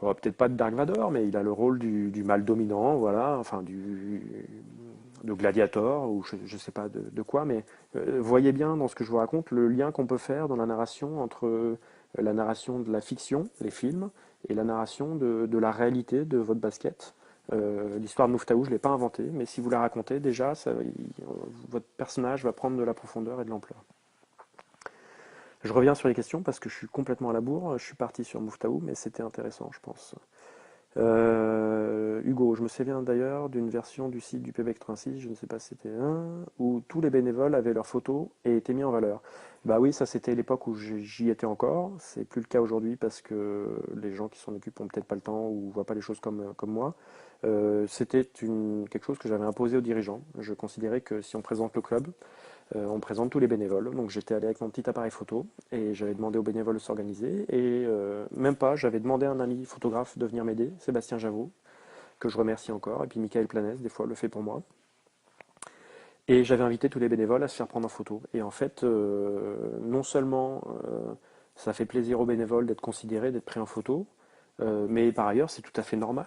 peut-être pas de Dark Vador, mais il a le rôle du mal dominant, voilà, enfin de gladiator, ou je sais pas de quoi, mais voyez bien dans ce que je vous raconte le lien qu'on peut faire dans la narration entre la narration de la fiction, les films, et la narration de la réalité de votre basket. L'histoire de Muftaou, je ne l'ai pas inventée, mais si vous la racontez, déjà, votre personnage va prendre de la profondeur et de l'ampleur. Je reviens sur les questions parce que je suis complètement à la bourre. Je suis parti sur Muftaou, mais c'était intéressant, je pense. Hugo, je me souviens d'ailleurs d'une version du site du PBEC 36, je ne sais pas si c'était un, où tous les bénévoles avaient leurs photos et étaient mis en valeur. Bah oui, ça c'était l'époque où j'y étais encore. C'est plus le cas aujourd'hui parce que les gens qui s'en occupent ont peut-être pas le temps ou voient pas les choses comme moi. C'était quelque chose que j'avais imposé aux dirigeants. Je considérais que si on présente le club, on présente tous les bénévoles. Donc j'étais allé avec mon petit appareil photo et j'avais demandé aux bénévoles de s'organiser. Et même pas, j'avais demandé à un ami photographe de venir m'aider, Sébastien Javot, que je remercie encore. Et puis Michael Planès, des fois, le fait pour moi. Et j'avais invité tous les bénévoles à se faire prendre en photo. Et en fait, non seulement ça fait plaisir aux bénévoles d'être considérés, d'être pris en photo, mais par ailleurs, c'est tout à fait normal.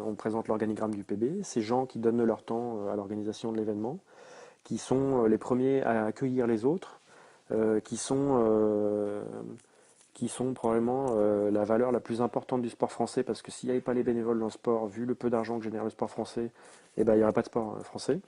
On présente l'organigramme du PB, ces gens qui donnent leur temps à l'organisation de l'événement, qui sont les premiers à accueillir les autres, euh, qui sont, euh, qui sont probablement la valeur la plus importante du sport français, parce que s'il n'y avait pas les bénévoles dans le sport, vu le peu d'argent que génère le sport français, eh ben, il n'y aurait pas de sport français.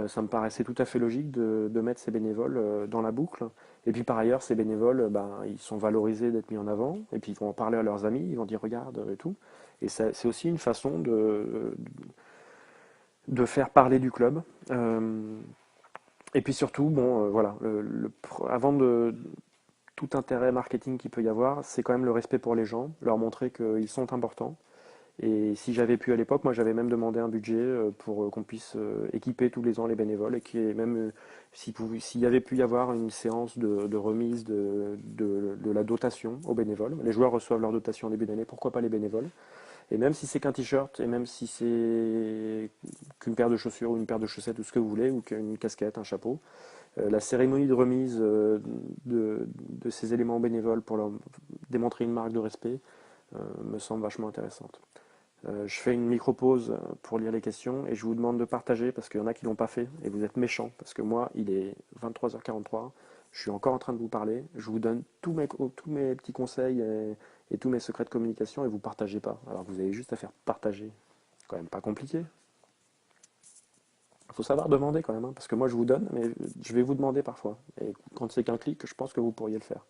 Ça me paraissait tout à fait logique de mettre ces bénévoles dans la boucle. Et puis par ailleurs, ces bénévoles, ben, ils sont valorisés d'être mis en avant, et puis ils vont en parler à leurs amis, ils vont dire regarde et tout. Et c'est aussi une façon de faire parler du club. Et puis surtout, bon, voilà, avant de tout intérêt marketing qu'il peut y avoir, c'est quand même le respect pour les gens, leur montrer qu'ils sont importants. Et si j'avais pu à l'époque, moi j'avais même demandé un budget pour qu'on puisse équiper tous les ans les bénévoles et qu'il y ait même, s'il y avait pu y avoir une séance de remise de la dotation aux bénévoles. Les joueurs reçoivent leur dotation en début d'année, pourquoi pas les bénévoles? Et même si c'est qu'un t-shirt, et même si c'est qu'une paire de chaussures ou une paire de chaussettes ou ce que vous voulez, ou qu'une casquette, un chapeau, la cérémonie de remise de ces éléments bénévoles pour leur démontrer une marque de respect me semble vachement intéressante. Je fais une micro-pause pour lire les questions et je vous demande de partager parce qu'il y en a qui ne l'ont pas fait et vous êtes méchants parce que moi, il est 23h43, je suis encore en train de vous parler, je vous donne tous mes petits conseils et tous mes secrets de communication et vous ne partagez pas. Alors vous avez juste à faire partager. C'est quand même pas compliqué. Il faut savoir demander quand même, hein, parce que moi je vous donne, mais je vais vous demander parfois. Et quand c'est qu'un clic, je pense que vous pourriez le faire.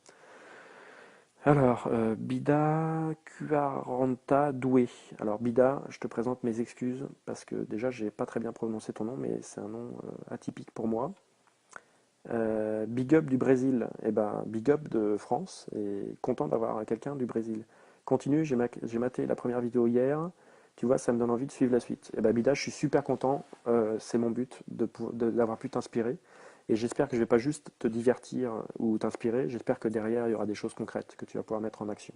Alors, Bida Quaranta Doué. Alors, Bida, je te présente mes excuses parce que déjà, j'ai pas très bien prononcé ton nom, mais c'est un nom atypique pour moi. Big Up du Brésil, eh ben, Big Up de France, et content d'avoir quelqu'un du Brésil. Continue, j'ai maté la première vidéo hier, tu vois, ça me donne envie de suivre la suite. Eh ben, Bida, je suis super content, c'est mon but d'avoir pu t'inspirer. Et j'espère que je ne vais pas juste te divertir ou t'inspirer, j'espère que derrière, il y aura des choses concrètes que tu vas pouvoir mettre en action.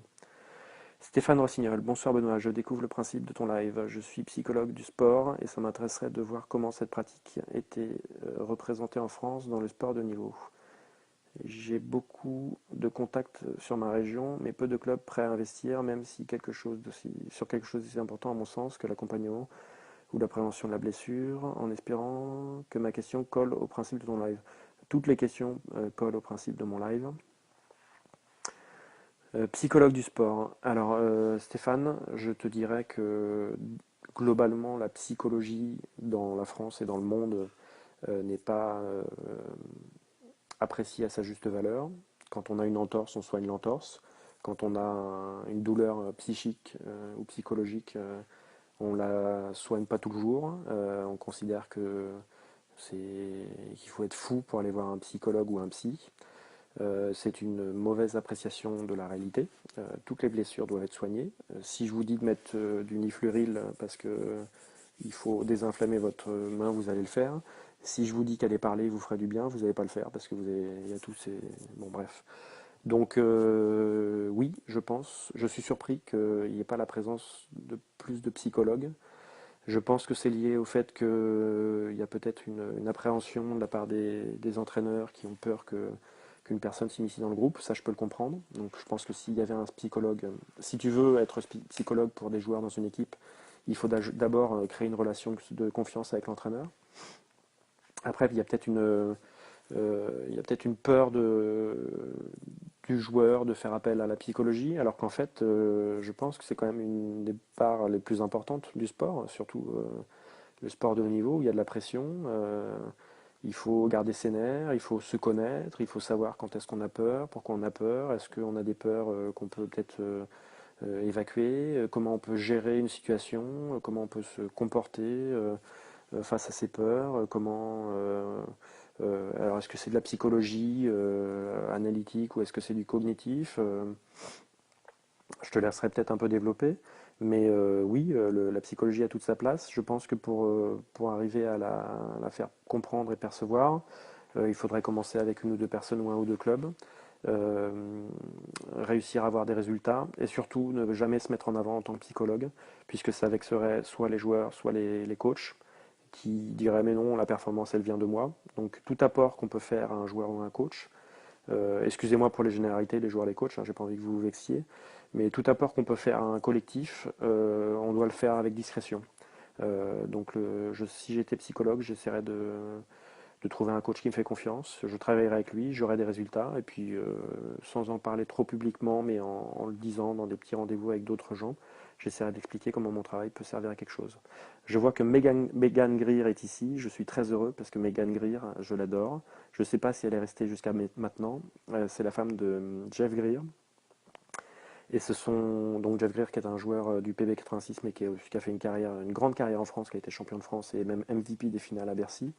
Stéphane Rossignol, bonsoir Benoît, je découvre le principe de ton live. Je suis psychologue du sport et ça m'intéresserait de voir comment cette pratique était représentée en France dans le sport de niveau. J'ai beaucoup de contacts sur ma région, mais peu de clubs prêts à investir, même si sur quelque chose d'aussi important à mon sens que l'accompagnement ou la prévention de la blessure, en espérant que ma question colle au principe de ton live. Toutes les questions collent au principe de mon live. Psychologue du sport. Alors, Stéphane, je te dirais que globalement, la psychologie dans la France et dans le monde n'est pas appréciée à sa juste valeur. Quand on a une entorse, on soigne l'entorse. Quand on a une douleur psychique ou psychologique, on la soigne pas toujours. On considère que qu'il faut être fou pour aller voir un psychologue ou un psy. C'est une mauvaise appréciation de la réalité. Toutes les blessures doivent être soignées. Si je vous dis de mettre du nifluril parce que il faut désinflammer votre main, vous allez le faire. Si je vous dis qu'aller parler vous ferait du bien, vous n'allez pas le faire parce que il y a tous ces... Bon bref. Donc oui, je pense. Je suis surpris qu'il n'y ait pas la présence de plus de psychologues. Je pense que c'est lié au fait qu'il y a peut-être une appréhension de la part des entraîneurs qui ont peur qu'une personne s'initie dans le groupe. Ça, je peux le comprendre. Donc, je pense que s'il y avait un psychologue, si tu veux être psychologue pour des joueurs dans une équipe, il faut d'abord créer une relation de confiance avec l'entraîneur. Après, il y a peut-être une peur du joueur de faire appel à la psychologie, alors qu'en fait, je pense que c'est quand même une des parts les plus importantes du sport, surtout le sport de haut niveau, où il y a de la pression. Il faut garder ses nerfs, il faut se connaître, il faut savoir quand est-ce qu'on a peur, pourquoi on a peur, est-ce qu'on a des peurs qu'on peut peut-être évacuer, comment on peut gérer une situation, comment on peut se comporter face à ses peurs, alors est-ce que c'est de la psychologie analytique ou est-ce que c'est du cognitif je te laisserai peut-être un peu développer, mais oui, la psychologie a toute sa place. Je pense que pour arriver à la faire comprendre et percevoir, il faudrait commencer avec une ou deux personnes ou un ou deux clubs, euh, réussir à avoir des résultats et surtout ne jamais se mettre en avant en tant que psychologue, puisque ça vexerait soit les joueurs, soit les coachs qui diraient mais non, la performance elle vient de moi. Donc tout apport qu'on peut faire à un joueur ou à un coach, excusez-moi pour les généralités, les joueurs, les coachs, hein, j'ai pas envie que vous vous vexiez, mais tout apport qu'on peut faire à un collectif, on doit le faire avec discrétion. Donc si j'étais psychologue, j'essaierais de trouver un coach qui me fait confiance, je travaillerai avec lui, j'aurai des résultats, et puis sans en parler trop publiquement, mais en le disant dans des petits rendez-vous avec d'autres gens, j'essaierai d'expliquer comment mon travail peut servir à quelque chose. Je vois que Megan Greer est ici, je suis très heureux parce que Megan Greer, je l'adore. Je ne sais pas si elle est restée jusqu'à maintenant. C'est la femme de Jeff Greer. Et ce sont donc Jeff Greer qui est un joueur du PB86 mais qui a fait une grande carrière en France, qui a été champion de France et même MVP des finales à Bercy.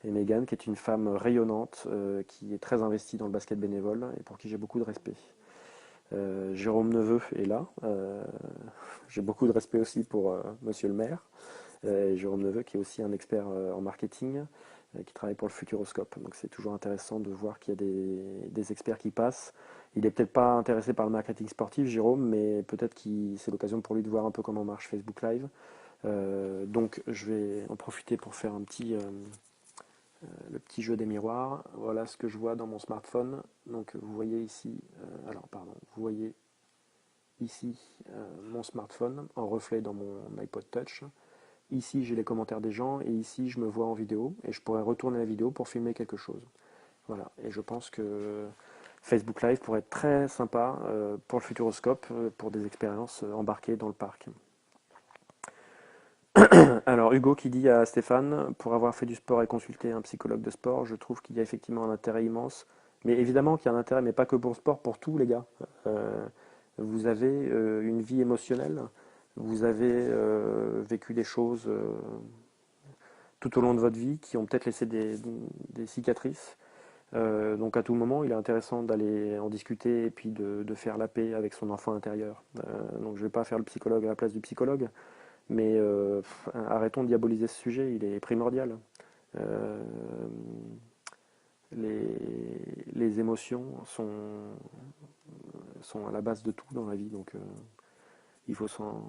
Et Megan qui est une femme rayonnante, qui est très investie dans le basket bénévole et pour qui j'ai beaucoup de respect. Jérôme Neveu est là. J'ai beaucoup de respect aussi pour Monsieur le maire. Jérôme Neveu qui est aussi un expert en marketing, qui travaille pour le Futuroscope. Donc c'est toujours intéressant de voir qu'il y a des experts qui passent. Il n'est peut-être pas intéressé par le marketing sportif, Jérôme, mais peut-être que c'est l'occasion pour lui de voir un peu comment marche Facebook Live. Donc je vais en profiter pour faire le petit jeu des miroirs. Voilà ce que je vois dans mon smartphone. Donc vous voyez ici, vous voyez ici mon smartphone en reflet dans mon iPod Touch. Ici, j'ai les commentaires des gens et ici, je me vois en vidéo et je pourrais retourner la vidéo pour filmer quelque chose. Voilà. Et je pense que Facebook Live pourrait être très sympa pour le Futuroscope, pour des expériences embarquées dans le parc. Alors, Hugo qui dit à Stéphane, pour avoir fait du sport et consulté un psychologue de sport, je trouve qu'il y a effectivement un intérêt immense. Mais évidemment qu'il y a un intérêt, mais pas que pour le sport, pour tout, les gars. Vous avez une vie émotionnelle, vous avez vécu des choses tout au long de votre vie qui ont peut-être laissé des cicatrices. Donc à tout moment, il est intéressant d'aller en discuter et puis de faire la paix avec son enfant intérieur. Donc je ne vais pas faire le psychologue à la place du psychologue, mais arrêtons de diaboliser ce sujet, il est primordial. Euh, les émotions sont à la base de tout dans la vie, donc il faut s'en,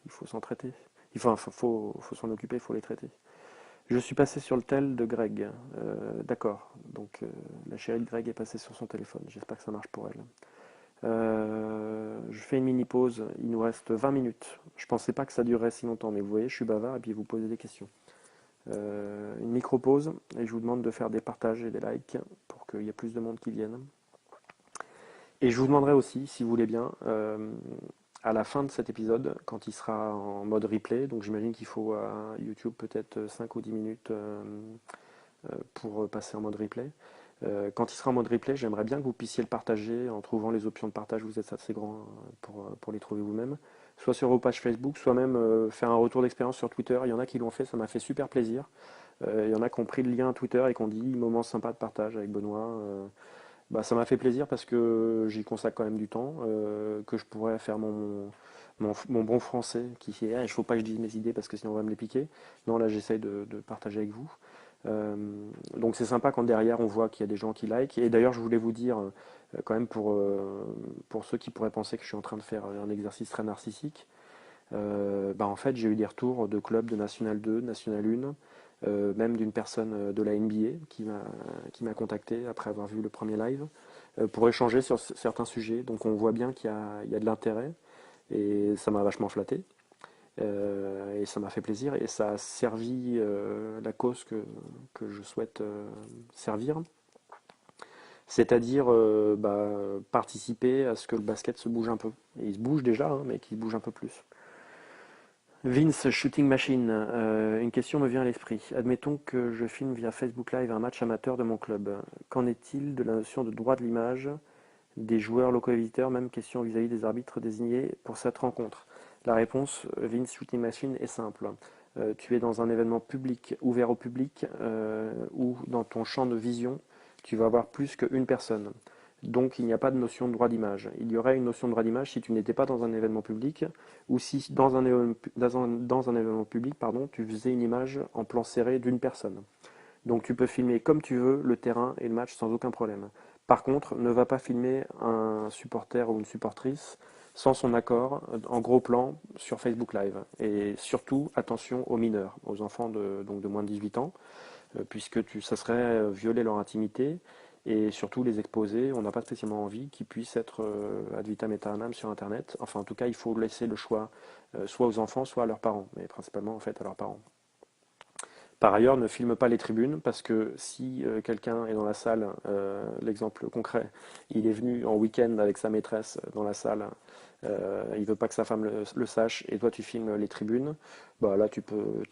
il faut s'en traiter. Faut s'en occuper, il faut les traiter. Je suis passé sur le tel de Greg. D'accord. Donc la chérie de Greg est passée sur son téléphone. J'espère que ça marche pour elle. Je fais une mini pause. Il nous reste 20 minutes. Je pensais pas que ça durerait si longtemps, mais vous voyez, je suis bavard et puis vous posez des questions. Une micro pause et je vous demande de faire des partages et des likes pour qu'il y ait plus de monde qui vienne. Et je vous demanderai aussi, si vous voulez bien, à la fin de cet épisode, quand il sera en mode replay, donc j'imagine qu'il faut à YouTube peut-être 5 ou 10 minutes pour passer en mode replay. Quand il sera en mode replay, j'aimerais bien que vous puissiez le partager en trouvant les options de partage, vous êtes assez grand pour les trouver vous-même, soit sur vos pages Facebook, soit même faire un retour d'expérience sur Twitter. Il y en a qui l'ont fait, ça m'a fait super plaisir. Il y en a qui ont pris le lien Twitter et qui ont dit moment sympa de partage avec Benoît. Bah, ça m'a fait plaisir parce que j'y consacre quand même du temps, que je pourrais faire mon bon français qui fait il ne faut pas que je dise mes idées parce que sinon on va me les piquer. Non, là j'essaye de partager avec vous. Euh, donc c'est sympa quand derrière on voit qu'il y a des gens qui like. Et d'ailleurs je voulais vous dire, quand même pour ceux qui pourraient penser que je suis en train de faire un exercice très narcissique, bah en fait j'ai eu des retours de clubs de National 2, National 1, même d'une personne de la NBA qui m'a contacté après avoir vu le premier live pour échanger sur certains sujets. Donc on voit bien qu'il y a de l'intérêt et ça m'a vachement flatté. Et ça m'a fait plaisir et ça a servi la cause que je souhaite servir, c'est-à-dire bah, participer à ce que le basket se bouge un peu. Et il se bouge déjà, hein, mais qu'il se bouge un peu plus. Vince, Shooting Machine, une question me vient à l'esprit. Admettons que je filme via Facebook Live un match amateur de mon club. Qu'en est-il de la notion de droit de l'image des joueurs locaux et visiteurs? Même question vis-à-vis des arbitres désignés pour cette rencontre. La réponse, Vince Shooting Machine, est simple. Tu es dans un événement public, ouvert au public, ou dans ton champ de vision, tu vas avoir plus qu'une personne. Donc il n'y a pas de notion de droit d'image. Il y aurait une notion de droit d'image si tu n'étais pas dans un événement public, ou si dans un événement public, pardon, tu faisais une image en plan serré d'une personne. Donc tu peux filmer comme tu veux le terrain et le match sans aucun problème. Par contre, ne va pas filmer un supporter ou une supportrice sans son accord en gros plan sur Facebook Live. Et surtout, attention aux mineurs, aux enfants donc de moins de 18 ans, puisque ça serait violer leur intimité et surtout les exposer. On n'a pas spécialement envie qu'ils puissent être ad vitam aeternam sur Internet. Enfin, en tout cas, il faut laisser le choix soit aux enfants, soit à leurs parents, mais principalement en fait à leurs parents. Par ailleurs, ne filme pas les tribunes parce que si quelqu'un est dans la salle, l'exemple concret, il est venu en week-end avec sa maîtresse dans la salle, il veut pas que sa femme le sache et toi tu filmes les tribunes, bah là tu peux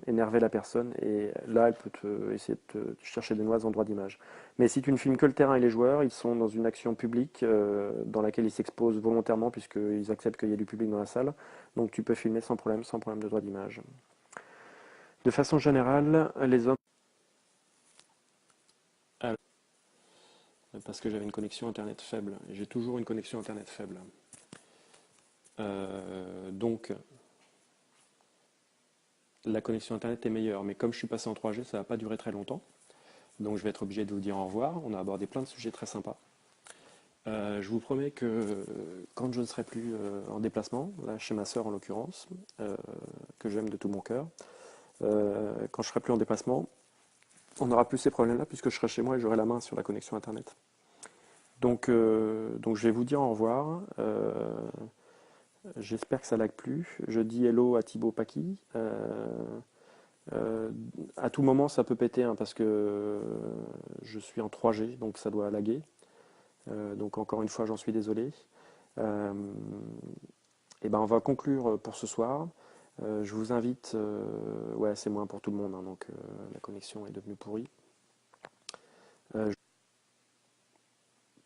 énerver la personne et là elle peut essayer de te chercher des noises en droit d'image. Mais si tu ne filmes que le terrain et les joueurs, ils sont dans une action publique dans laquelle ils s'exposent volontairement puisqu'ils acceptent qu'il y ait du public dans la salle, donc tu peux filmer sans problème de droit d'image. De façon générale, les hommes... Alors, parce que j'avais une connexion Internet faible. J'ai toujours une connexion Internet faible. Donc, la connexion Internet est meilleure. Mais comme je suis passé en 3G, ça va pas durer très longtemps. Donc, je vais être obligé de vous dire au revoir. On a abordé plein de sujets très sympas. Je vous promets que quand je ne serai plus en déplacement, là chez ma sœur en l'occurrence, que j'aime de tout mon cœur, quand je serai plus en déplacement, on n'aura plus ces problèmes-là puisque je serai chez moi et j'aurai la main sur la connexion Internet. Donc je vais vous dire au revoir. J'espère que ça lag plus. Je dis hello à Thibaut Paki. Euh, à tout moment, ça peut péter hein, parce que je suis en 3G, donc ça doit laguer. Donc encore une fois, j'en suis désolé. Euh, et ben, on va conclure pour ce soir. Je vous invite, ouais, c'est moins pour tout le monde, hein, donc la connexion est devenue pourrie. Euh,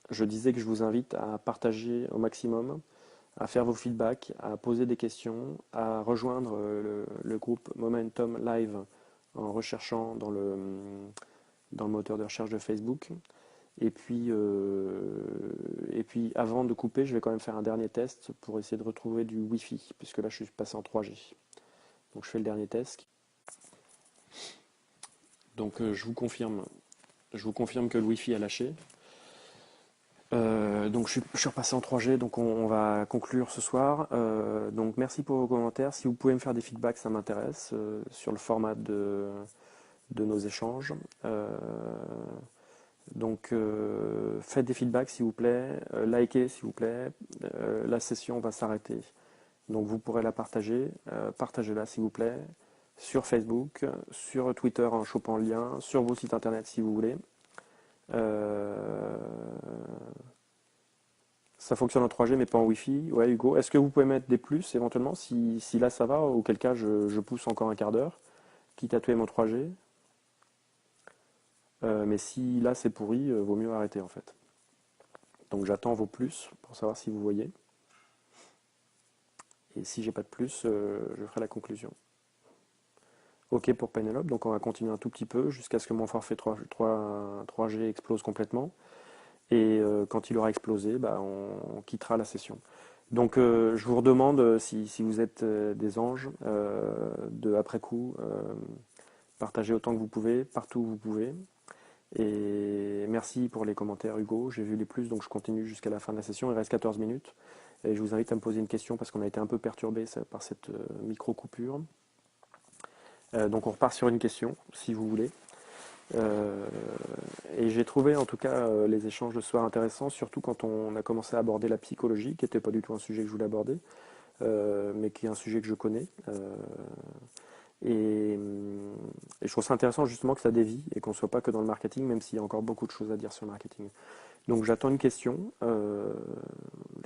je disais que je vous invite à partager au maximum, à faire vos feedbacks, à poser des questions, à rejoindre le groupe Momentum Live en recherchant dans le moteur de recherche de Facebook. Et puis avant de couper, je vais quand même faire un dernier test pour essayer de retrouver du Wi-Fi, puisque là je suis passé en 3G. Donc je fais le dernier test. Donc je vous confirme que le Wi-Fi a lâché. Donc je suis repassé en 3G, donc on va conclure ce soir. Donc merci pour vos commentaires. Si vous pouvez me faire des feedbacks, ça m'intéresse sur le format de nos échanges. Faites des feedbacks s'il vous plaît, likez s'il vous plaît. La session va s'arrêter. Donc vous pourrez la partager. Partagez-la s'il vous plaît sur Facebook, sur Twitter en chopant le lien, sur vos sites internet si vous voulez. Euh, Ça fonctionne en 3G mais pas en Wi-Fi. Ouais, Hugo, est-ce que vous pouvez mettre des plus éventuellement si là ça va, auquel cas je pousse encore un quart d'heure, quitte à tuer mon 3G. Mais si là c'est pourri, vaut mieux arrêter en fait. Donc j'attends vos plus pour savoir si vous voyez. Et si j'ai pas de plus, je ferai la conclusion. Ok pour Penelope, donc on va continuer un tout petit peu jusqu'à ce que mon forfait 3G explose complètement. Et quand il aura explosé, bah, on quittera la session. Donc je vous redemande, si vous êtes des anges, de après coup, partagez autant que vous pouvez, partout où vous pouvez. Et merci pour les commentaires Hugo, j'ai vu les plus, donc je continue jusqu'à la fin de la session, il reste 14 minutes. Et je vous invite à me poser une question parce qu'on a été un peu perturbé par cette micro-coupure. Donc on repart sur une question, si vous voulez. Euh, et j'ai trouvé en tout cas les échanges de ce soir intéressants, surtout quand on a commencé à aborder la psychologie, qui n'était pas du tout un sujet que je voulais aborder, mais qui est un sujet que je connais. Et je trouve ça intéressant justement que ça dévie et qu'on ne soit pas que dans le marketing, même s'il y a encore beaucoup de choses à dire sur le marketing. Donc j'attends une question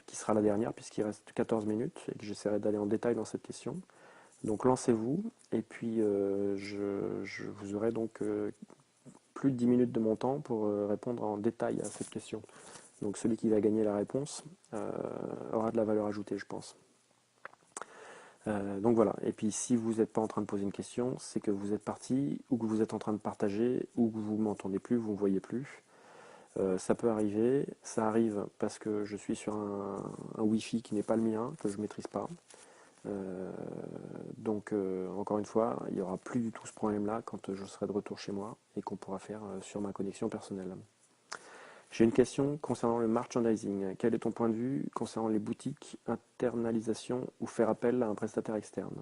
qui sera la dernière puisqu'il reste 14 minutes et que j'essaierai d'aller en détail dans cette question. Donc lancez-vous et puis vous aurez donc plus de 10 minutes de mon temps pour répondre en détail à cette question. Donc celui qui va gagner la réponse aura de la valeur ajoutée, je pense. Donc voilà, et puis si vous n'êtes pas en train de poser une question, c'est que vous êtes parti, ou que vous êtes en train de partager, ou que vous ne m'entendez plus, vous ne me voyez plus. Ça peut arriver, ça arrive parce que je suis sur un Wi-Fi qui n'est pas le mien, que je ne maîtrise pas. Encore une fois, il n'y aura plus du tout ce problème-là quand je serai de retour chez moi et qu'on pourra faire sur ma connexion personnelle. J'ai une question concernant le merchandising. Quel est ton point de vue concernant les boutiques, internalisation ou faire appel à un prestataire externe?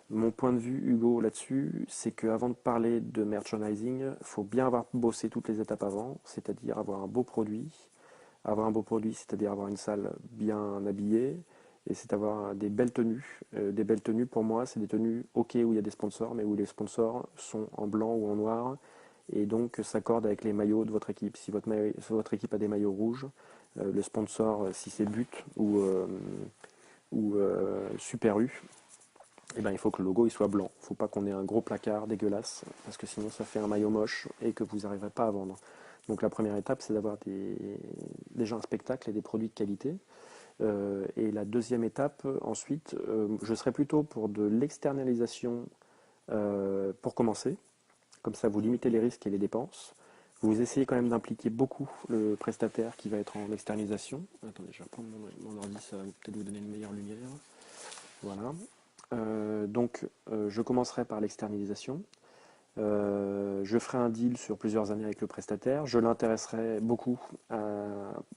Mon point de vue, Hugo, là-dessus, c'est qu'avant de parler de merchandising, il faut bien avoir bossé toutes les étapes avant, c'est-à-dire avoir un beau produit. Avoir un beau produit, c'est-à-dire avoir une salle bien habillée, et c'est avoir des belles tenues. Des belles tenues, pour moi, c'est des tenues OK où il y a des sponsors, mais où les sponsors sont en blanc ou en noir, et donc s'accordent avec les maillots de votre équipe. Si votre équipe a des maillots rouges, le sponsor, si c'est But ou Super U, eh ben, il faut que le logo il soit blanc. Il ne faut pas qu'on ait un gros placard dégueulasse, parce que sinon ça fait un maillot moche et que vous n'arriverez pas à vendre. Donc la première étape, c'est d'avoir déjà un spectacle et des produits de qualité. Et la deuxième étape, ensuite, je serais plutôt pour de l'externalisation pour commencer. Comme ça, vous limitez les risques et les dépenses. Vous essayez quand même d'impliquer beaucoup le prestataire qui va être en externalisation. Attendez, je vais prendre mon ordi, ça va peut-être vous donner une meilleure lumière. Voilà. Je commencerai par l'externalisation. Je ferai un deal sur plusieurs années avec le prestataire. Je l'intéresserai beaucoup,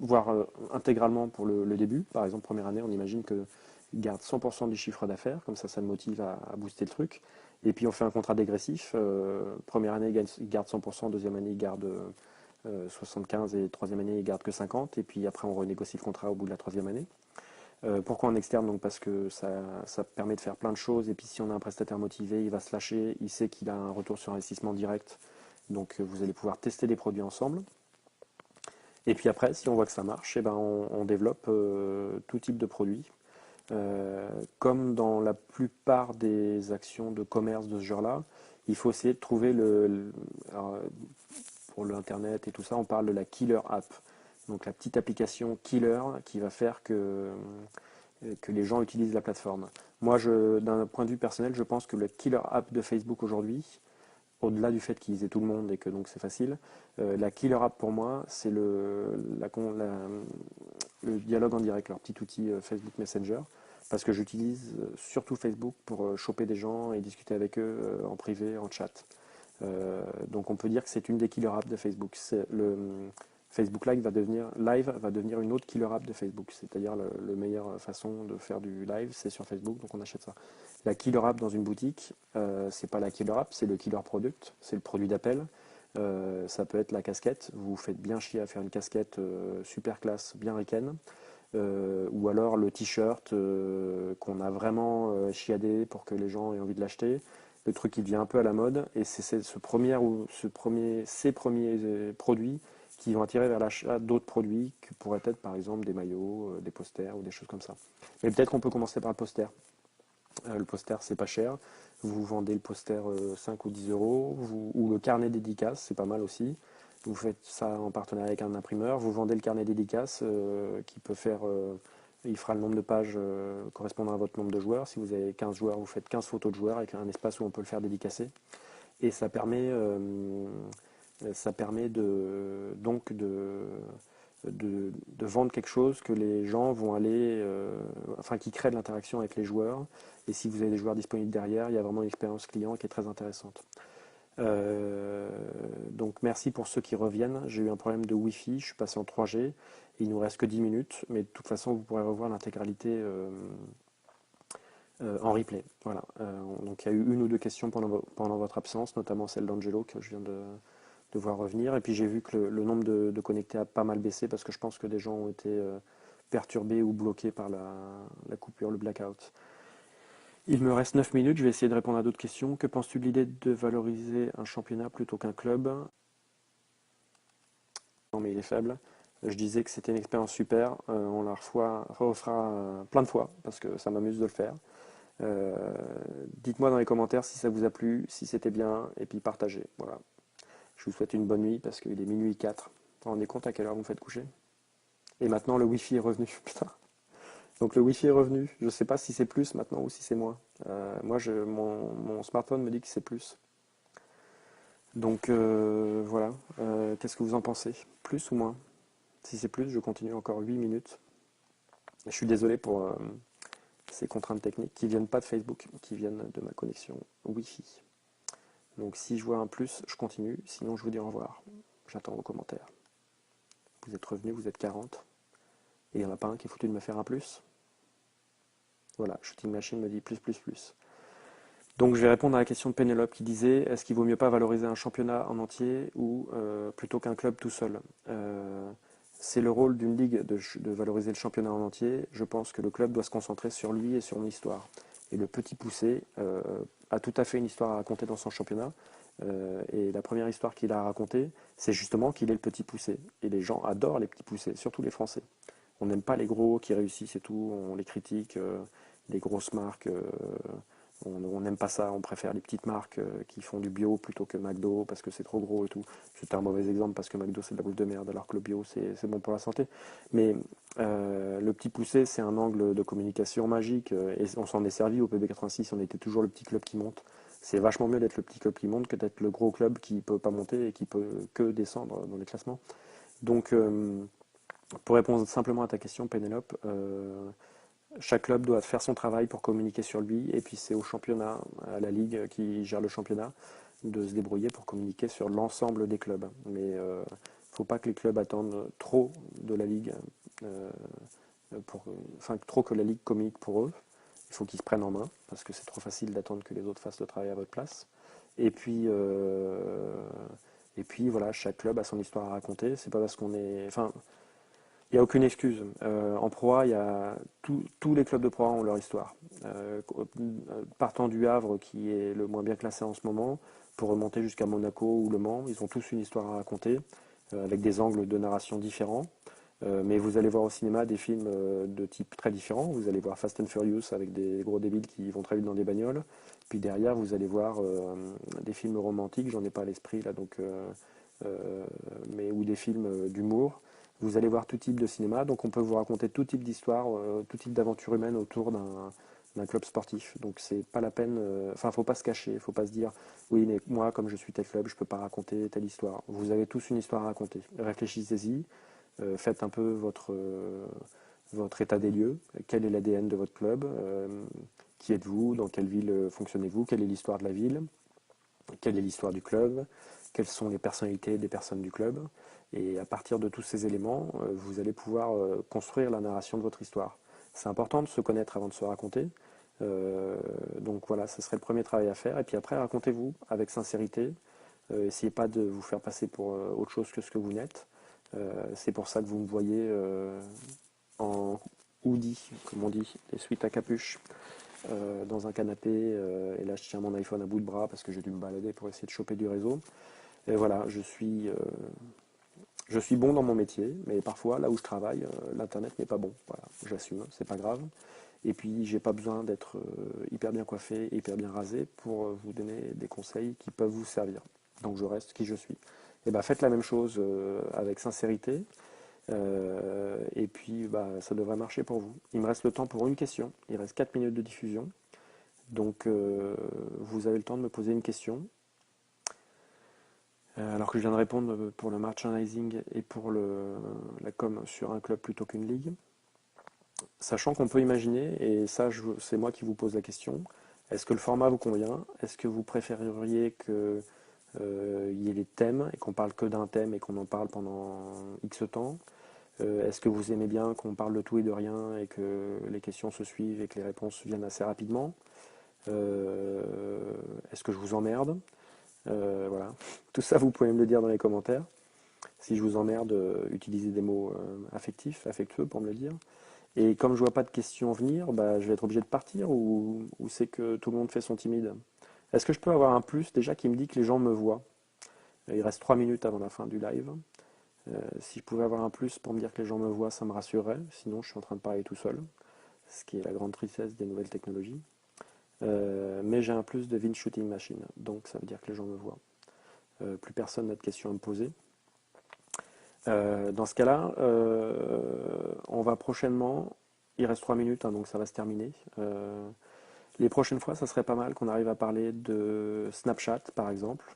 voire intégralement pour le début. Par exemple, première année, on imagine qu'il garde 100% du chiffre d'affaires. Comme ça le motive à booster le truc. Et puis on fait un contrat dégressif. Première année, il garde 100%. Deuxième année, il garde 75%. Et troisième année, il garde que 50%. Et puis après, on renégocie le contrat au bout de la troisième année. Pourquoi en externe? Donc parce que ça permet de faire plein de choses, et puis si on a un prestataire motivé, il va se lâcher, il sait qu'il a un retour sur investissement direct, donc vous allez pouvoir tester des produits ensemble. Et puis après, si on voit que ça marche, eh ben on développe tout type de produits. Comme dans la plupart des actions de commerce de ce genre-là, il faut essayer de trouver alors, pour l'internet et tout ça, on parle de la killer app. Donc la petite application killer qui va faire que les gens utilisent la plateforme. Moi, d'un point de vue personnel, je pense que le killer app de Facebook aujourd'hui, au-delà du fait qu'ils aient tout le monde et que donc c'est facile, la killer app pour moi, c'est le dialogue en direct, leur petit outil Facebook Messenger, parce que j'utilise surtout Facebook pour choper des gens et discuter avec eux en privé, en chat. Donc on peut dire que c'est une des killer apps de Facebook. Facebook Live va devenir une autre killer app de Facebook. C'est-à-dire la meilleure façon de faire du live, c'est sur Facebook, donc on achète ça. La killer app dans une boutique, c'est pas la killer app, c'est le killer product, c'est le produit d'appel. Ça peut être la casquette. Vous vous faites bien chier à faire une casquette super classe, bien ricaine. Ou alors le t-shirt qu'on a vraiment chiadé pour que les gens aient envie de l'acheter. Le truc qui devient un peu à la mode. Et c'est ces premiers produits qui vont attirer vers l'achat d'autres produits, qui pourraient être par exemple des maillots, des posters ou des choses comme ça. Mais peut-être qu'on peut commencer par le poster. Le poster, c'est pas cher. Vous vendez le poster 5 ou 10 euros. Ou le carnet dédicace, c'est pas mal aussi. Vous faites ça en partenariat avec un imprimeur. Vous vendez le carnet dédicace qui peut faire. Il fera le nombre de pages correspondant à votre nombre de joueurs. Si vous avez 15 joueurs, vous faites 15 photos de joueurs avec un espace où on peut le faire dédicacer. Et ça permet donc de vendre quelque chose que les gens vont aller, enfin qui crée de l'interaction avec les joueurs. Et si vous avez des joueurs disponibles derrière, il y a vraiment une expérience client qui est très intéressante. Donc merci pour ceux qui reviennent. J'ai eu un problème de Wi-Fi, je suis passé en 3G. Il nous reste que 10 minutes, mais de toute façon vous pourrez revoir l'intégralité en replay. Voilà. Donc il y a eu une ou deux questions pendant votre absence, notamment celle d'Angelo que je viens de voir revenir. Et puis j'ai vu que le nombre de connectés a pas mal baissé parce que je pense que des gens ont été perturbés ou bloqués par la coupure, le blackout. Il me reste 9 minutes, je vais essayer de répondre à d'autres questions. Que penses-tu de l'idée de valoriser un championnat plutôt qu'un club? Non mais il est faible. Je disais que c'était une expérience super. On la refera plein de fois parce que ça m'amuse de le faire. Euh, Dites-moi dans les commentaires si ça vous a plu, si c'était bien, et puis partagez. Voilà. Je vous souhaite une bonne nuit parce qu'il est minuit 4. Vous vous rendez compte à quelle heure vous me faites coucher? Et maintenant le Wi-Fi est revenu. Putain. Donc le Wi-Fi est revenu. Je ne sais pas si c'est plus maintenant ou si c'est moins. Moi, mon smartphone me dit que c'est plus. Donc voilà. Qu'est-ce que vous en pensez? Plus ou moins? Si c'est plus, je continue encore 8 minutes. Je suis désolé pour ces contraintes techniques qui viennent pas de Facebook, qui viennent de ma connexion Wi-Fi. Donc si je vois un plus, je continue. Sinon, je vous dis au revoir. J'attends vos commentaires. Vous êtes revenus, vous êtes 40. Et il n'y en a pas un qui est foutu de me faire un plus. Voilà, Shooting Machine me dit plus, plus, plus. Donc je vais répondre à la question de Pénélope qui disait est-ce qu'il vaut mieux pas valoriser un championnat en entier ou plutôt qu'un club tout seul? C'est le rôle d'une ligue de valoriser le championnat en entier. Je pense que le club doit se concentrer sur lui et sur son histoire. Et le petit poussé a tout à fait une histoire à raconter dans son championnat. Et la première histoire qu'il a à raconter, c'est justement qu'il est le petit poussé. Et les gens adorent les petits poussés, surtout les Français. On n'aime pas les gros qui réussissent et tout, on les critique, les grosses marques, on n'aime pas ça, on préfère les petites marques qui font du bio plutôt que McDo parce que c'est trop gros et tout. C'était un mauvais exemple parce que McDo c'est de la bouffe de merde alors que le bio c'est bon pour la santé. Mais le petit poussé c'est un angle de communication magique et on s'en est servi au PB86, on était toujours le petit club qui monte. C'est vachement mieux d'être le petit club qui monte que d'être le gros club qui peut pas monter et qui peut que descendre dans les classements. Donc pour répondre simplement à ta question, Pénélope, chaque club doit faire son travail pour communiquer sur lui, et puis c'est au championnat, à la ligue qui gère le championnat, de se débrouiller pour communiquer sur l'ensemble des clubs. Mais faut pas que les clubs attendent trop de la ligue, euh, enfin trop que la ligue communique pour eux. Il faut qu'ils se prennent en main, parce que c'est trop facile d'attendre que les autres fassent le travail à votre place. Et puis, voilà, chaque club a son histoire à raconter. C'est pas parce qu'on est, enfin, il n'y a aucune excuse. En Pro A, il y a tous les clubs de Pro A ont leur histoire. Partant du Havre, qui est le moins bien classé en ce moment, pour remonter jusqu'à Monaco ou Le Mans, ils ont tous une histoire à raconter, avec des angles de narration différents. Mais vous allez voir au cinéma des films de type très différent. Vous allez voir Fast and Furious avec des gros débiles qui vont très vite dans des bagnoles. Puis derrière, vous allez voir des films romantiques, j'en ai pas à l'esprit là, donc, mais ou des films d'humour. Vous allez voir tout type de cinéma, donc on peut vous raconter tout type d'histoire, tout type d'aventure humaine autour d'un club sportif. Donc c'est pas la peine, enfin faut pas se cacher, faut pas se dire oui mais moi comme je suis tel club je peux pas raconter telle histoire. Vous avez tous une histoire à raconter. Réfléchissez-y, faites un peu votre état des lieux, quel est l'ADN de votre club, qui êtes-vous, dans quelle ville fonctionnez-vous, quelle est l'histoire de la ville, quelle est l'histoire du club, quelles sont les personnalités des personnes du club. Et à partir de tous ces éléments, vous allez pouvoir construire la narration de votre histoire. C'est important de se connaître avant de se raconter. Donc voilà, ce serait le premier travail à faire. Et puis après, racontez-vous avec sincérité. Essayez pas de vous faire passer pour autre chose que ce que vous n'êtes. C'est pour ça que vous me voyez en hoodie, comme on dit, les suites à capuche, dans un canapé. Et là, je tiens mon iPhone à bout de bras parce que j'ai dû me balader pour essayer de choper du réseau. Et voilà, je suis bon dans mon métier, mais parfois, là où je travaille, l'internet n'est pas bon. Voilà, j'assume, c'est pas grave. Et puis, j'ai pas besoin d'être hyper bien coiffé, hyper bien rasé pour vous donner des conseils qui peuvent vous servir. Donc, je reste qui je suis. Et ben, faites la même chose avec sincérité. Et puis, bah, ça devrait marcher pour vous. Il me reste le temps pour une question. Il reste 4 minutes de diffusion. Donc, vous avez le temps de me poser une question. Alors que je viens de répondre pour le merchandising et pour la com sur un club plutôt qu'une ligue. Sachant qu'on peut imaginer, et ça c'est moi qui vous pose la question, est-ce que le format vous convient? Est-ce que vous préféreriez qu'il y ait les thèmes et qu'on parle que d'un thème et qu'on en parle pendant X temps? Est-ce que vous aimez bien qu'on parle de tout et de rien et que les questions se suivent et que les réponses viennent assez rapidement? Est-ce que je vous emmerde? Voilà. Tout ça, vous pouvez me le dire dans les commentaires. Si je vous emmerde, utilisez des mots affectifs, affectueux pour me le dire. Et comme je vois pas de questions venir, bah, je vais être obligé de partir ou c'est que tout le monde fait son timide. Est-ce que je peux avoir un plus déjà qui me dit que les gens me voient? Il reste 3 minutes avant la fin du live. Si je pouvais avoir un plus pour me dire que les gens me voient, ça me rassurerait. Sinon, je suis en train de parler tout seul, ce qui est la grande tristesse des nouvelles technologies. Mais j'ai un plus de Vin Shooting Machine, donc ça veut dire que les gens me voient. Plus personne n'a de questions à me poser. Dans ce cas-là, on va prochainement, il reste 3 minutes, hein, donc ça va se terminer. Les prochaines fois, ça serait pas mal qu'on arrive à parler de Snapchat, par exemple,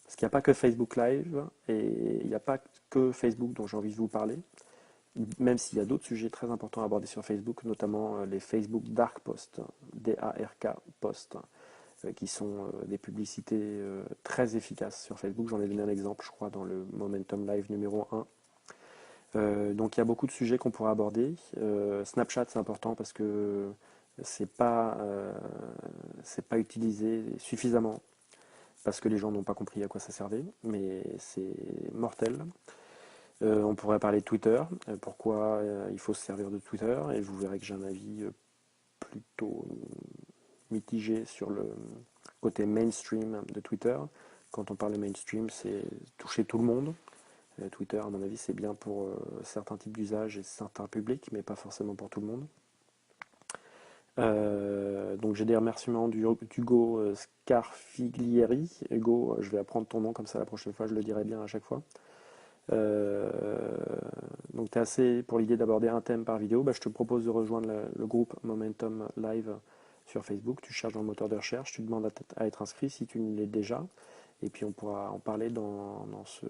parce qu'il n'y a pas que Facebook Live, et il n'y a pas que Facebook dont j'ai envie de vous parler, même s'il y a d'autres sujets très importants à aborder sur Facebook, notamment les Facebook Dark Posts, D-A-R-K Posts, qui sont des publicités très efficaces sur Facebook. J'en ai donné un exemple, je crois, dans le Momentum Live numéro 1. Donc il y a beaucoup de sujets qu'on pourra aborder. Snapchat, c'est important parce que c'est pas utilisé suffisamment parce que les gens n'ont pas compris à quoi ça servait, mais c'est mortel. On pourrait parler de Twitter, pourquoi il faut se servir de Twitter, et vous verrez que j'ai un avis plutôt mitigé sur le côté mainstream de Twitter. Quand on parle de mainstream, c'est toucher tout le monde. Twitter, à mon avis, c'est bien pour certains types d'usages et certains publics, mais pas forcément pour tout le monde. Donc j'ai des remerciements d'Hugo Scarfiglieri. Hugo, je vais apprendre ton nom comme ça la prochaine fois, je le dirai bien à chaque fois. Donc tu es assez pour l'idée d'aborder un thème par vidéo. Bah, je te propose de rejoindre le groupe Momentum Live sur Facebook. Tu cherches dans le moteur de recherche, tu demandes à être inscrit si tu ne l'es déjà. Et puis on pourra en parler dans ce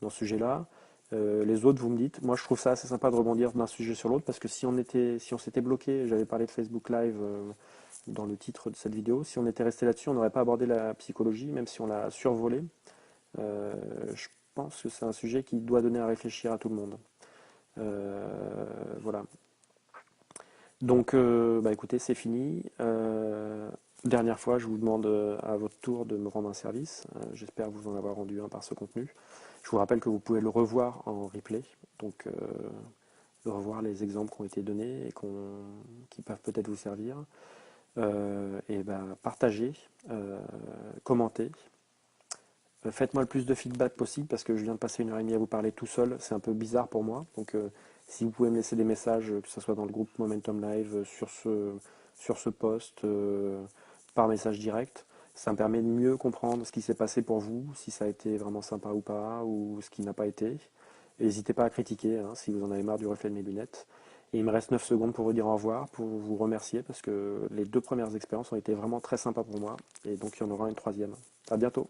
sujet-là. Les autres, vous me dites, moi je trouve ça assez sympa de rebondir d'un sujet sur l'autre parce que si on s'était bloqué, j'avais parlé de Facebook Live dans le titre de cette vidéo, si on était resté là-dessus, on n'aurait pas abordé la psychologie, même si on l'a survolé. Je pense que c'est un sujet qui doit donner à réfléchir à tout le monde. Voilà. Donc, bah écoutez, c'est fini. Dernière fois, je vous demande à votre tour de me rendre un service. J'espère vous en avoir rendu un par ce contenu. Je vous rappelle que vous pouvez le revoir en replay, donc revoir les exemples qui ont été donnés et qui peuvent peut-être vous servir. Et ben, partagez, commentez. Faites-moi le plus de feedback possible parce que je viens de passer 1 heure et demie à vous parler tout seul. C'est un peu bizarre pour moi. Donc si vous pouvez me laisser des messages, que ce soit dans le groupe Momentum Live, sur ce post, par message direct, ça me permet de mieux comprendre ce qui s'est passé pour vous, si ça a été vraiment sympa ou pas, ou ce qui n'a pas été. Et n'hésitez pas à critiquer hein, si vous en avez marre du reflet de mes lunettes. Et il me reste 9 secondes pour vous dire au revoir, pour vous remercier, parce que les 2 premières expériences ont été vraiment très sympas pour moi. Et donc il y en aura une troisième. À bientôt.